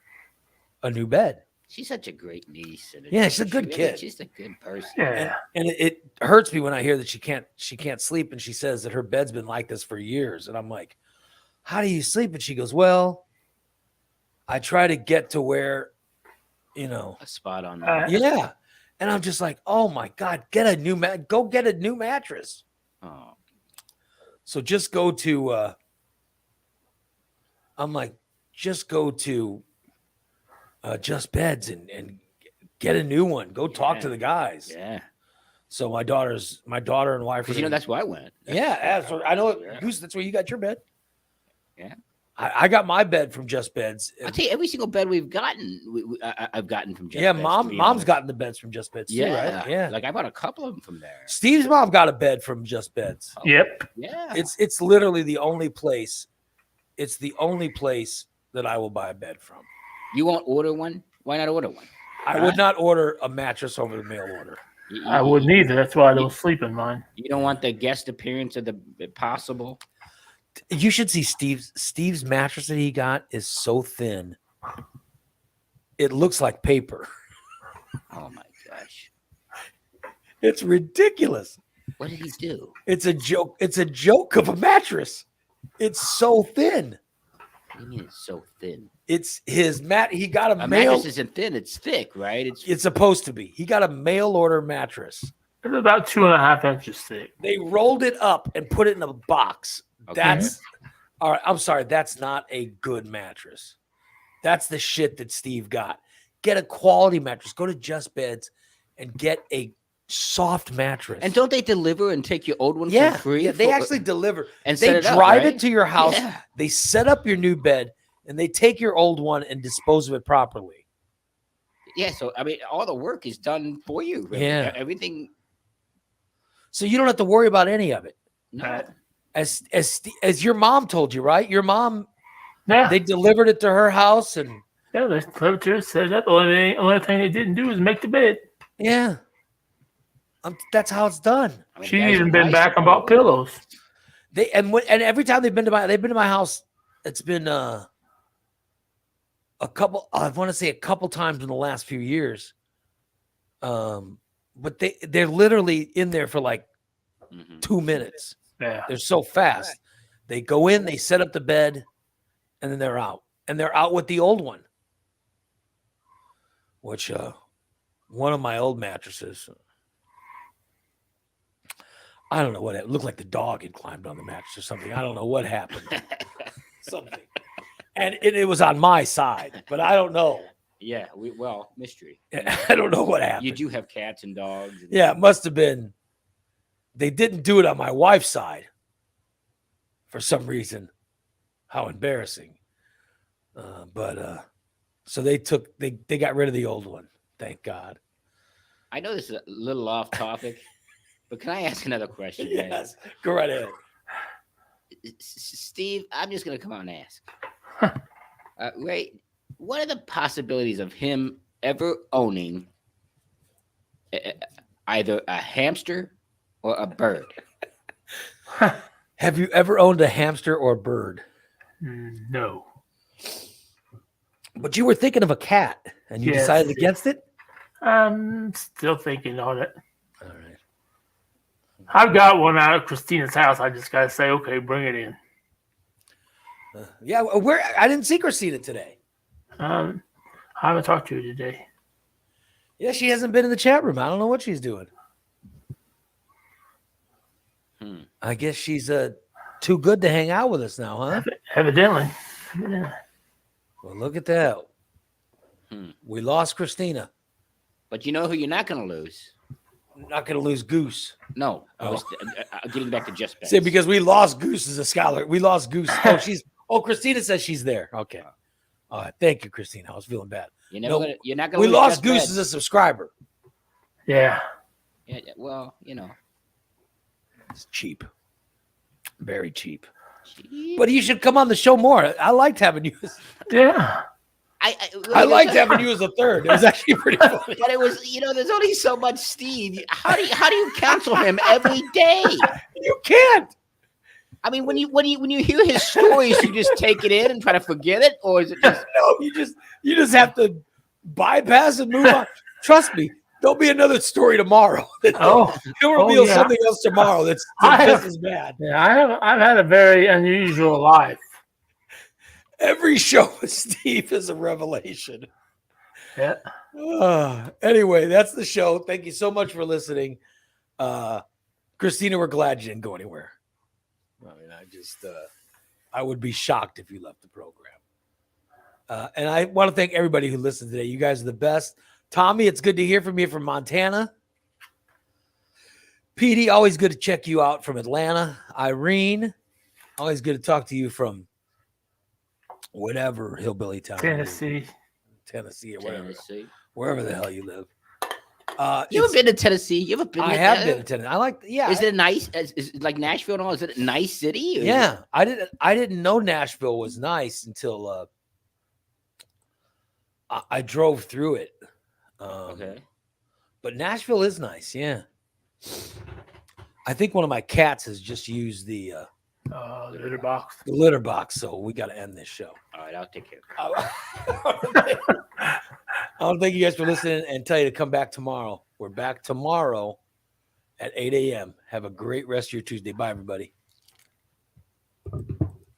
S1: a new bed.
S3: She's such a great niece. And
S1: Yeah, she's a good kid.
S3: She's a good person.
S2: Yeah.
S1: And it hurts me when I hear that she can't sleep, and she says that her bed's been like this for years. And I'm like, how do you sleep? And she goes, well, I try to get to where,
S3: A spot on
S1: yeah. And I'm just like, oh my God, go get a new mattress.
S3: Oh,
S1: So just go to, I'm like, just go to Just Beds and get a new one. Go talk to the guys.
S3: yeah.
S1: So my daughter and wife.
S3: Because that's where I went.
S1: I know.
S3: Yeah.
S1: Goose, that's where you got your bed.
S3: Yeah.
S1: I got my bed from Just Beds.
S3: I'll tell you, every single bed we've gotten, I've gotten from Just
S1: Yeah,
S3: Beds, to be
S1: mom's
S3: honest.
S1: gotten the beds from Just Beds too, right? Yeah.
S3: Like I bought a couple of them from there.
S1: Steve's mom got a bed from Just Beds.
S2: Yep.
S3: Yeah.
S1: It's literally the only place. It's the only place that I will buy a bed from.
S3: You won't order one? Why not order one?
S1: I would not order a mattress over the mail order.
S2: I wouldn't either. That's why I don't sleep in mine.
S3: You don't want the guest appearance of the possible?
S1: You should see Steve's mattress that he got is so thin. It looks like paper.
S3: Oh my gosh.
S1: It's ridiculous.
S3: What did he do?
S1: It's a joke. It's a joke of a mattress. It's so thin.
S3: What do you mean it's so thin?
S1: It's his mat. He got
S3: A mattress isn't thin, it's thick, right?
S1: It's supposed to be. He got a mail order mattress.
S2: It's about 2.5 inches thick.
S1: They rolled it up and put it in a box.
S3: Okay.
S1: That's all right. I'm sorry. That's not a good mattress. That's the shit that Steve got. Get a quality mattress. Go to Just Beds and get a soft mattress.
S3: And don't they deliver and take your old one
S1: yeah,
S3: for free?
S1: yeah, they actually deliver.
S3: and
S1: They
S3: set it up,
S1: drive
S3: right?
S1: it to your house.
S3: Yeah.
S1: They set up your new bed and they take your old one and dispose of it properly.
S3: Yeah, so I mean, all the work is done for you. Really.
S1: Yeah.
S3: Everything.
S1: So you don't have to worry about any of it.
S3: No.
S2: Right.
S1: as your mom told you, right? Your mom,
S2: Yeah.
S1: they delivered it to her house, and
S2: Yeah, they slept here, set it up. The only thing they didn't do was make the bed.
S1: yeah, that's how it's done.
S3: I mean,
S2: She's
S3: guys are
S2: even been
S3: nice
S2: back
S3: to
S2: and bought
S3: people.
S2: pillows.
S1: And every time they've been to my house, it's been a couple. I want to say a couple times in the last few years. But they're literally in there for like
S3: Mhm.
S1: 2 minutes.
S2: Yeah.
S1: They're so fast. They go in, they set up the bed, and then they're out. And they're out with the old one, which one of my old mattresses. I don't know what it looked like. The dog had climbed on the mattress or something. I don't know what happened. Something, and it was on my side, but I don't know.
S3: Yeah, mystery.
S1: I don't know what happened.
S3: You do have cats and dogs. And
S1: Yeah, it must have been. They didn't do it on my wife's side for some reason. How embarrassing. So they got rid of the old one. Thank God.
S3: I know this is a little off topic, but can I ask another question? man?
S1: Yes, go right ahead.
S3: Steve, I'm just going to come on and ask. Ray, what are the possibilities of him ever owning either a hamster or a bird?
S1: Have you ever owned a hamster or a bird?
S2: No.
S1: But you were thinking of a cat, and you
S2: Yes.
S1: decided against it?
S2: I'm still thinking on it.
S1: All right.
S2: I've got one out of Christina's house. I just got to say, okay, bring it in.
S1: Yeah, where I didn't see Christina today.
S2: I haven't talked to her today.
S1: Yeah, she hasn't been in the chat room. I don't know what she's doing. I guess she's too good to hang out with us now, huh?
S2: Evidently.
S1: Well, look at that. We lost Christina.
S3: But you know who you're not going to lose?
S1: Not going to lose Goose.
S3: No.
S1: Oh.
S3: Getting back to Just Bet.
S1: See, because we lost Goose as a scholar. We lost Goose. Christina says she's there. Okay. All right. Thank you, Christina. I was feeling bad.
S3: You're not going to
S1: We
S3: lose
S1: lost
S3: Just
S1: Goose
S3: Bet.
S1: as a subscriber.
S2: Yeah.
S3: Yeah, well, you know.
S1: It's cheap. Very cheap. But you should come on the show more. I liked having you.
S2: Yeah.
S1: I liked having you as a third. It was actually pretty funny.
S3: But it was, there's only so much Steve. How do you counsel him every day?
S1: You can't.
S3: I mean, when you hear his stories, you just take it in and try to forget it, or is it just
S1: No, you just have to bypass and move on. Trust me, there'll be another story tomorrow. He'll reveal something else tomorrow that's just as bad.
S2: Yeah, I've had a very unusual life.
S1: Every show with Steve is a revelation.
S2: Yeah.
S1: Anyway, that's the show. Thank you so much for listening. Christina, we're glad you didn't go anywhere. I mean, I would be shocked if you left the program. And I want to thank everybody who listened today. You guys are the best. Tommy, it's good to hear from you from Montana. Petey, always good to check you out from Atlanta. Irene, always good to talk to you from whatever hillbilly town.
S2: Tennessee
S1: or whatever.
S3: Tennessee?
S1: Wherever the hell you live.
S3: You ever been to Tennessee? You ever been?
S1: I have been to Tennessee. I like. Yeah.
S3: Is it nice? Is it like Nashville and all? Is it a nice city?
S1: Yeah. I didn't know Nashville was nice until I drove through it.
S3: Okay.
S1: But Nashville is nice. Yeah. I think one of my cats has just used the
S2: litter box.
S1: The litter box. So we got to end this show.
S3: All right, I'll take care of it.
S1: I want to thank you guys for listening and tell you to come back tomorrow. We're back tomorrow at 8 a.m. Have a great rest of your Tuesday. Bye, everybody.